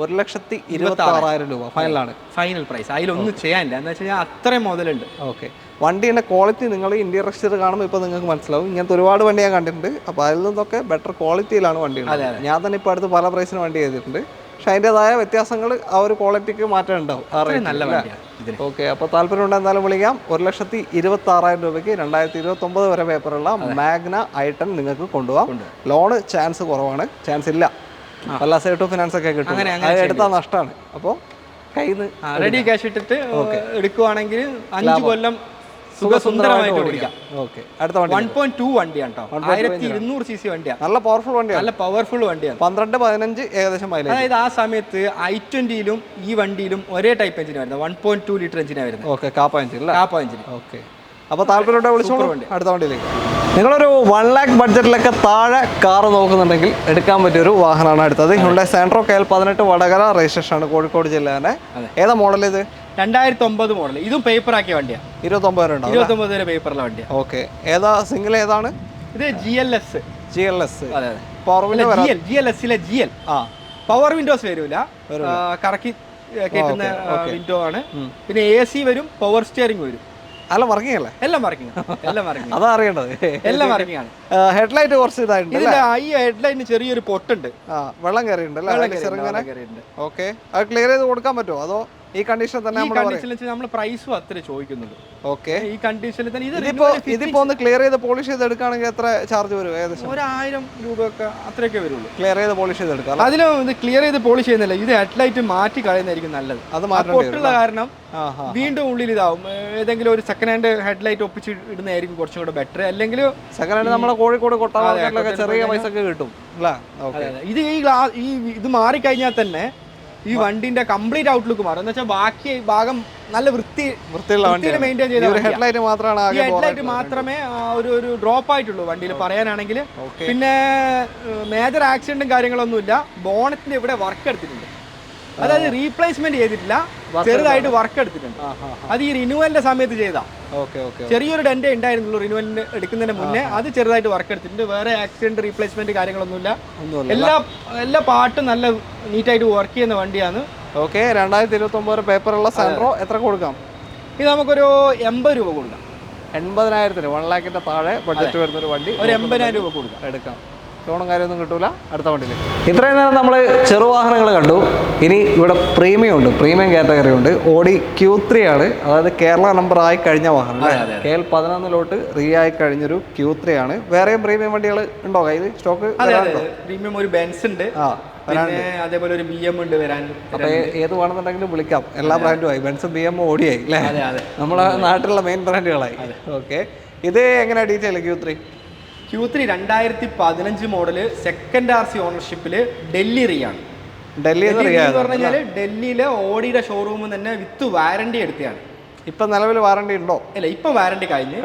1,26,000 രൂപ ഫൈനലാണ്. Final price. അതിലൊന്നും ചെയ്യാനില്ല, എന്ന് വെച്ച് കഴിഞ്ഞാൽ അത്രയും മുതലുണ്ട്. ഓക്കെ. വണ്ടീൻ്റെ ക്വാളിറ്റി നിങ്ങൾ ഇന്ത്യൻ എക്സ്റ്റീരിയർ കാണുമ്പോൾ ഇപ്പോൾ നിങ്ങൾക്ക് മനസ്സിലാവും. ഇങ്ങനത്തെ ഒരുപാട് വണ്ടി ഞാൻ കണ്ടിട്ടുണ്ട്. അപ്പോൾ അതിൽ നിന്നൊക്കെ ബെറ്റർ ക്വാളിറ്റിയിലാണ് വണ്ടി. ഞാൻ തന്നെ ഇപ്പോൾ അടുത്ത് പല പ്രൈസിന് വണ്ടി ചെയ്തിട്ടുണ്ട്. പക്ഷെ അതിൻ്റെതായ വ്യത്യാസങ്ങൾ ആ ഒരു ക്വാളിറ്റിക്ക് മാറ്റം ഉണ്ടാവും. ഓക്കെ. അപ്പോൾ താല്പര്യമുണ്ട് എന്തായാലും വിളിക്കാം. 1,26,000 രൂപയ്ക്ക് 2029 വരെ പേപ്പറുള്ള മാഗ്ന i10 നിങ്ങൾക്ക് കൊണ്ടുപോകാം. ലോണ് ചാൻസ് കുറവാണ്, ചാൻസ് ഇല്ല. പല സൈഡ് ടു ഫിനാൻസ് ഒക്കെ കിട്ടും. അത് എടുത്താൽ നഷ്ടമാണ്. അപ്പോൾ കയ്യിൽ നിന്ന് റെഡി ക്യാഷ് ഇട്ടിട്ട് എടുക്കുവാണെങ്കിൽ 5 കൊല്ലം സുഖസുന്ദരമായിട്ട് ഓടിക്കാം. ഓക്കെ. അടുത്ത വണ്ടി 1.2 വണ്ടിയാണ് കേട്ടോ. 1200 cc വണ്ടിയാണ്. നല്ല പവർഫുൾ വണ്ടിയാണ്. നല്ല പവർഫുൾ വണ്ടിയാണ്. 12-15 ഏകദേശം മൈലേജ്. അതായത് ആ സമയത്ത് i20യിലും ഈ വണ്ടിയിലും ഒരേ ടൈപ്പ് എഞ്ചിനാണ് വരുന്നത്. 1.2 ലിറ്റർ എഞ്ചിനാണ് വരുന്നത്. ഓക്കെ. കാപ്പ എഞ്ചിൻ. ഓക്കെ. അപ്പോൾ താല്പര്യമുണ്ട് വിളിച്ചോളൂ. അടുത്ത വണ്ടിയിലേക്ക്. നിങ്ങളൊരു 1 lakh ബഡ്ജറ്റിലൊക്കെ താഴെ കാർ നോക്കുന്നുണ്ടെങ്കിൽ എടുക്കാൻ പറ്റിയൊരു വാഹനമാണ് അടുത്തത്. ഹ്യുണ്ടായ് സാൻട്രോ KL18 വടകര രജിസ്ട്രേഷനാണ്, കോഴിക്കോട് ജില്ല തന്നെ. ഏതാ മോഡൽ ഇത്? 2009 മോഡൽ. ഇതും പേപ്പർ ആക്കിയ വണ്ടിയാണ്. 29 വരെ പേപ്പറിലെ വണ്ടിയാണ്. ഓക്കെ. ഏതാ സിംഗിൾ ഏതാണ്? ഇത് GLS. അതെ. പവർ വിൻഡോ GLS-ലെ GL. പവർ വിൻഡോസ് വരൂല, കറക്കി കയറ്റുന്ന വിൻഡോ ആണ്. പിന്നെ AC വരും, പവർ സ്റ്റിയറിംഗ് വരും. എല്ലാം വർക്കിംഗ് അല്ലേ? എല്ലാം വർക്കിംഗ്. അതാ അറിയേണ്ടത്. എല്ലാം വർക്കിംഗ് ആണ്. ഹെഡ്ലൈറ്റ് കുറച്ച് ഇതായിട്ടുണ്ട്. ഈ ഹെഡ്ലൈറ്റിന് ചെറിയൊരു പൊട്ടുണ്ട്. വെള്ളം കയറിയിട്ടുണ്ട്. ഓക്കെ. അത് ക്ലിയർ ചെയ്ത് കൊടുക്കാൻ പറ്റുമോ അതോ ഈ കണ്ടീഷൻ തന്നെ? നമ്മൾ പ്രൈസും അത്ര ചോദിക്കുന്നുണ്ട്. ഓക്കെ. ഈ കണ്ടീഷനിൽ തന്നെ ഇതിപ്പോ ഒന്ന് ക്ലിയർ ചെയ്ത് പോളിഷ് ചെയ്ത് എടുക്കുകയാണെങ്കിൽ എത്ര ചാർജ് വരും? ഏകദേശം 1,000 രൂപയൊക്കെ അത്രയൊക്കെ വരുള്ളൂ. ക്ലിയർ ചെയ്ത് പോളിഷ് ചെയ്ത് എടുക്കാം. അതിലും ഇത് ക്ലിയർ ചെയ്ത് പോളിഷ് ചെയ്യുന്നില്ല, ഇത് ഹെഡ്ലൈറ്റ് മാറ്റി കളയുന്നതായിരിക്കും നല്ലത്. അത് പൊട്ടുള്ള കാരണം വീണ്ടും ഉള്ളിൽ ഇതാവും. ഏതെങ്കിലും ഒരു സെക്കൻഡ് ഹാൻഡ് ഹെഡ്ലൈറ്റ് ഒപ്പിച്ച് ഇടുന്നതായിരിക്കും കുറച്ചും കൂടെ ബെറ്റർ. അല്ലെങ്കിൽ സെക്കൻഡ് ഹാൻഡ് നമ്മളെ കോഴിക്കോട് കൊട്ടാരത്തിലൊക്കെ ചെറിയ പൈസ ഒക്കെ കിട്ടും. ഇത് ഇത് മാറിക്കഴിഞ്ഞാൽ തന്നെ ഈ വണ്ടിന്റെ കംപ്ലീറ്റ് ഔട്ട്ലുക്ക് മാറും. എന്ന് വെച്ചാൽ ബാക്കി ഭാഗം നല്ല വൃത്തിയുള്ള മെയിൻറ്റെയിൻ ചെയ്ത ഹെഡ്ലൈറ്റ് മാത്രമേ ഒരു ഡ്രോപ്പ് ആയിട്ടുള്ളൂ വണ്ടിയിൽ പറയാനാണെങ്കിൽ. പിന്നെ മേജർ ആക്സിഡന്റും കാര്യങ്ങളൊന്നുമില്ല. ബോണറ്റിന്റെ ഇവിടെ വർക്ക് എടുത്തിട്ടുണ്ട്, അതായത് റീപ്ലേസ്മെന്റ് ചെയ്തിട്ടില്ല, ചെറുതായിട്ട് വർക്ക് എടുത്തിട്ടുണ്ട്. അത് ഈ റിന്യൂവലിന്റെ സമയത്ത് ചെയ്താ. ചെറിയൊരു ഡെന്റേ ഉണ്ടായിരുന്നുള്ളൂ റിന്യൂവലിന് എടുക്കുന്നതിന് മുന്നേ. അത് ചെറുതായിട്ട് വർക്ക് എടുത്തിട്ടുണ്ട്. വേറെ ആക്സിഡന്റ് റീപ്ലേസ്മെന്റ് കാര്യങ്ങളൊന്നുമില്ല. എല്ലാ പാർട്ടും നല്ല നീറ്റായിട്ട് വർക്ക് ചെയ്യുന്ന വണ്ടിയാണ്. ഓക്കെ. 2029 പേപ്പറുള്ള സാൻട്രോ എത്ര കൊടുക്കാം? ഇത് നമുക്കൊരു 80 രൂപ കൊടുക്കാം. 80,000 1 lakhന്റെ താഴെ ബഡ്ജറ്റ് വരുന്നൊരു വണ്ടി ഒരു 80,000 രൂപ കൊടുക്കാം, എടുക്കാം. ലോണും കാര്യമൊന്നും കിട്ടൂല. അടുത്ത വണ്ടിയിലേക്ക്. ഇത്രയും നേരം നമ്മൾ ചെറുവാഹനങ്ങൾ കണ്ടു. ഇനി ഇവിടെ പ്രീമിയം ഉണ്ട്, പ്രീമിയം കാറ്റഗറി ഉണ്ട്. ഓഡി Q3 ആണ്, അതായത് കേരള നമ്പർ ആയി കഴിഞ്ഞ വാഹനം. KL11 റീ ആയി കഴിഞ്ഞൊരു Q3 ആണ്. വേറെയും പ്രീമിയം വണ്ടികൾ ഉണ്ടോ കയ്യിൽ സ്റ്റോക്ക്? പ്രീമിയം ഒരു ബെൻസ് ഉണ്ട്, അതേപോലെ ഒരു BM ഉണ്ട് വരാൻ. അപ്പോൾ ഏത് വേണമെന്നുണ്ടെങ്കിലും വിളിക്കാം. എല്ലാ ബ്രാൻഡും ആയി, ബെൻസും BM ഓടിയായി അല്ലേ? നമ്മളെ നാട്ടിലുള്ള മെയിൻ ബ്രാൻഡുകളായി. ഓക്കെ. ഇത് എങ്ങനെയാണ് detail? Q3 2015 model, second RC ഓണർഷിപ്പില്, ഡൽഹി റീ ആണ്. ഡൽഹി എന്ന് പറഞ്ഞു കഴിഞ്ഞാൽ ഡൽഹിയിലെ ഓഡിയുടെ ഷോറൂമിൽ തന്നെ വിത്ത് വാറണ്ടി എടുത്തതാണ്. ഇപ്പം നിലവിൽ വാറണ്ടി ഉണ്ടോ? ഇല്ല, ഇപ്പൊ വാറണ്ടി കഴിഞ്ഞു.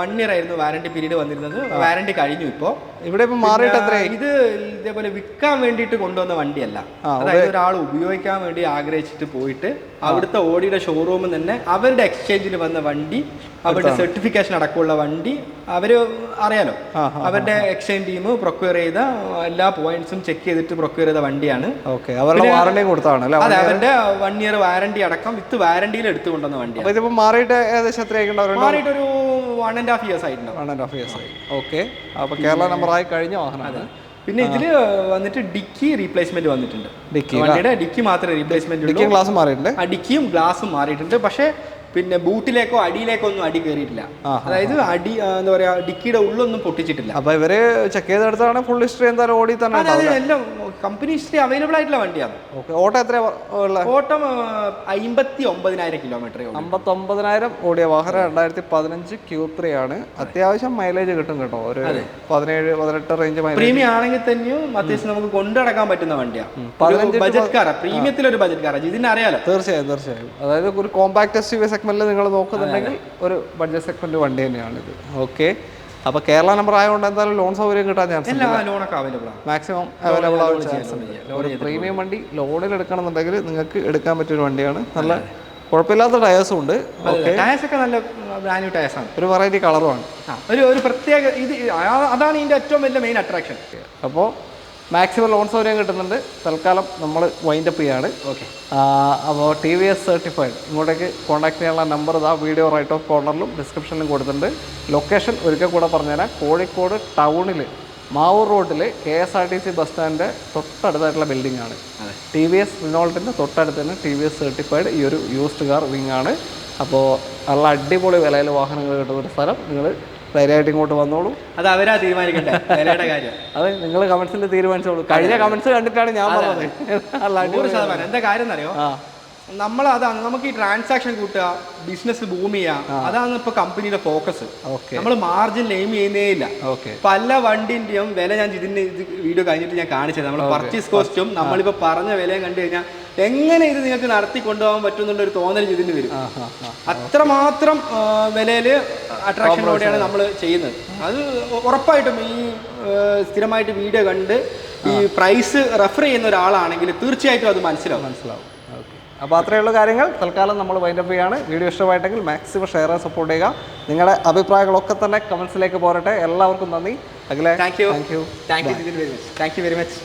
1 ഇയർ ആയിരുന്നു വാറണ്ടി പീരീഡ് വന്നിരുന്നത്. വാറണ്ടി കഴിഞ്ഞു. ഇപ്പോൾ ഇവിടെ ഇപ്പം മാറിയിട്ട് എത്രയായി? ഇത് ഇതേപോലെ വിൽക്കാൻ വേണ്ടിയിട്ട് കൊണ്ടുവന്ന വണ്ടിയല്ല. അതായത് ഒരാൾ ഉപയോഗിക്കാൻ വേണ്ടി ആഗ്രഹിച്ചിട്ട് പോയിട്ട് അവിടുത്തെ ഓഡിയുടെ ഷോറൂമിൽ തന്നെ അവരുടെ എക്സ്ചേഞ്ചിൽ വന്ന വണ്ടി, അവരുടെ സർട്ടിഫിക്കേഷൻ അടക്കമുള്ള വണ്ടി, അവര് അറിയാലോ, അവരുടെ എക്സ്ചേഞ്ച് ടീം പ്രൊക്യൂർ ചെയ്ത എല്ലാ പോയിന്റ്സും ചെക്ക് ചെയ്തിട്ട് പ്രൊക്യൂർ ചെയ്ത വണ്ടിയാണ്. അവരുടെ വാറണ്ടി കൊടുത്താണ്. അതെ, അവരുടെ 1 ഇയർ വാറണ്ടി അടക്കം വിത്ത് വാറണ്ടിയിൽ എടുത്തു കൊണ്ടുവന്ന വണ്ടിയാണ്. ഇതിപ്പോ മാറിയിട്ട് ഏകദേശം എത്രയായിട്ടുണ്ടാവും? മാറിയിട്ട് ഒരു 1.5 years ആയിട്ടുണ്ടാവും. 1.5 years ആയി. ഓക്കെ. അപ്പൊ കേരള നമ്പർ ആയി കഴിഞ്ഞ വാഹനമാണ്. പിന്നെ ഇതില് വന്നിട്ട് ഡിക്കി റീപ്ലേസ്മെന്റ് വന്നിട്ടുണ്ട്. വണ്ടിയുടെ ഡിക്കി മാത്രമേ റീപ്ലേസ്മെന്റ് ഉള്ളൂ. ഗ്ലാസ് മാറിയിട്ടുണ്ട്. ഡിക്കിയും ഗ്ലാസും മാറിയിട്ടുണ്ട്. പക്ഷേ പിന്നെ ബൂട്ടിലേക്കോ അടിയിലേക്കോ ഒന്നും അടി കയറിയിട്ടില്ല. അതായത് അടി എന്താ പറയാ, ഡിക്കിയുടെ ഉള്ളൊന്നും പൊട്ടിച്ചിട്ടില്ല. അപ്പൊ ഇവര് ചെക്ക് ചെയ്തെടുത്താണ് ഫുൾ ഹിസ്റ്ററി എന്തായാലും ഓടി തന്നെ എല്ലാം കമ്പനി ഹിസ്റ്ററി അവൈലബിൾ ആയിട്ടുള്ള വണ്ടിയാണ്. ഓട്ടം എത്ര? ഓട്ടം 59,000 കിലോമീറ്റർ. 59,000 ഓടിയ വാഹനം 2015 Q3 ആണ്. അത്യാവശ്യം മൈലേജ് കിട്ടും കേട്ടോ. ഒരു 17-18 റേഞ്ച് മൈലേജ്. പ്രീമിയം ആണെങ്കിൽ തന്നെയും അത്യാവശ്യം നമുക്ക് കൊണ്ടുനടക്കാൻ പറ്റുന്ന വണ്ടിയാണ്. ബജറ്റ് കാറാ, പ്രീമിയത്തിലൊരു ബജറ്റ് കാറാ, ഇതിനെ അറിയാലോ. തീർച്ചയായും. അതായത് ഒരു കോമ്പാക്ട് SUV സെഗ്മെന്റിൽ നിങ്ങൾ നോക്കുന്നുണ്ടെങ്കിൽ ഒരു ബഡ്ജറ്റ് സെഗ്മെന്റ് വണ്ടി തന്നെയാണിത്. ഓക്കെ. അപ്പോൾ കേരള നമ്പർ ആയതുകൊണ്ട് എന്തായാലും ലോൺ സൗകര്യം കിട്ടാൻ ചാൻസ് ഉണ്ട്. മാക്സിമം അവൈലബിൾ ആവാൻ ചാൻസ് ഉണ്ട്. ഒരു പ്രീമിയം വണ്ടി ലോണിൽ എടുക്കണമെന്നുണ്ടെങ്കിൽ നിങ്ങൾക്ക് എടുക്കാൻ പറ്റിയൊരു വണ്ടിയാണ്. നല്ല കുഴപ്പമില്ലാത്ത ടയേഴ്സും ഉണ്ട്. ടയേഴ്സൊക്കെ നല്ല ബ്രാൻഡ് ടയേഴ്സാണ്. ഒരു വെറൈറ്റി കളറുമാണ്. ഒരു പ്രത്യേക ഇത് അതാണ് ഇതിൻ്റെ ഏറ്റവും വലിയ മെയിൻ അട്രാക്ഷൻ. അപ്പോൾ മാക്സിമം ലോൺ സൗകര്യം കിട്ടുന്നുണ്ട്. തൽക്കാലം നമ്മൾ വൈൻഡപ്പ് ചെയ്യാണ്. ഓക്കെ. അപ്പോൾ TVS സർട്ടിഫൈഡ് ഇങ്ങോട്ടേക്ക് കോൺടാക്ട് ചെയ്യാനുള്ള നമ്പർ ഇതാ വീഡിയോ റൈറ്റ് ഓഫ് കോർണറിലും ഡിസ്ക്രിപ്ഷനിലും കൊടുത്തിട്ടുണ്ട്. ലൊക്കേഷൻ ഒരിക്കൽ കൂടെ പറഞ്ഞുതരാം. കോഴിക്കോട് ടൗണിൽ മാവൂർ റോഡിൽ KSRTC ബസ് സ്റ്റാൻഡിൻ്റെ തൊട്ടടുത്തായിട്ടുള്ള ബിൽഡിംഗ് ആണ്. TVS റിനോൾട്ടിൻ്റെ തൊട്ടടുത്ത് തന്നെ TVS സർട്ടിഫൈഡ് ഈ ഒരു യൂസ്ഡ് കാർ വിങ് ആണ്. അപ്പോൾ നല്ല അടിപൊളി വിലയിൽ വാഹനങ്ങൾ കിട്ടുന്നൊരു സ്ഥലം. നിങ്ങൾ ധൈര്യമായിട്ട് ഇങ്ങോട്ട് വന്നോളൂ. അത് അവരാ തീരുമാനിക്കട്ടെ വിലയുടെ കാര്യം. അതെ, നിങ്ങൾ കമന്റ്സിൽ തീരുമാനിച്ചോളൂ. കഴിഞ്ഞ കമന്റ്സ് കണ്ടിട്ടാണ് ഞാൻ പറഞ്ഞത്. 100% എന്താ കാര്യം എന്നറിയോ, അതാണ് നമുക്ക് ഈ ട്രാൻസാക്ഷൻ കൂട്ടുക, ബിസിനസ് ബൂം ചെയ്യുക, അതാണ് ഇപ്പൊ കമ്പനിയുടെ ഫോക്കസ്. നമ്മൾ മാർജിൻ എയിം ചെയ്യുന്നേ ഇല്ല. പല വണ്ടിന്റെയും വില ഞാൻ ഇതിന്റെ വീഡിയോ കഴിഞ്ഞിട്ട് ഞാൻ കാണിച്ചത്. നമ്മൾ പർച്ചേസ് കോസ്റ്റും നമ്മളിപ്പോ പറഞ്ഞ വിലയും കണ്ടു കഴിഞ്ഞാൽ എങ്ങനെ ഇത് നിങ്ങൾക്ക് നടത്തി കൊണ്ടുപോകാൻ പറ്റുന്നുള്ള ഒരു തോന്നൽ ഇതിന് വരും. അത്രമാത്രം വിലയില് അട്രാക്ഷനോടെയാണ് നമ്മൾ ചെയ്യുന്നത്. അത് ഉറപ്പായിട്ടും ഈ സ്ഥിരമായിട്ട് വീഡിയോ കണ്ട് ഈ പ്രൈസ് റെഫർ ചെയ്യുന്ന ഒരാളാണെങ്കിൽ തീർച്ചയായിട്ടും അത് മനസ്സിലാവും. അപ്പോൾ അത്രയുള്ള കാര്യങ്ങൾ. തൽക്കാലം നമ്മൾ വൈൻഡപ്പ് ചെയ്യാണ്. വീഡിയോ ഇഷ്ടമായിട്ടെങ്കിൽ മാക്സിമം ഷെയർ ആൻഡ് സപ്പോർട്ട് ചെയ്യുക. നിങ്ങളുടെ അഭിപ്രായങ്ങളൊക്കെ തന്നെ കമൻസിലേക്ക് പോരട്ടെ. എല്ലാവർക്കും നന്ദി. അഖിലേ, താങ്ക് യു വെരി മച്ച്.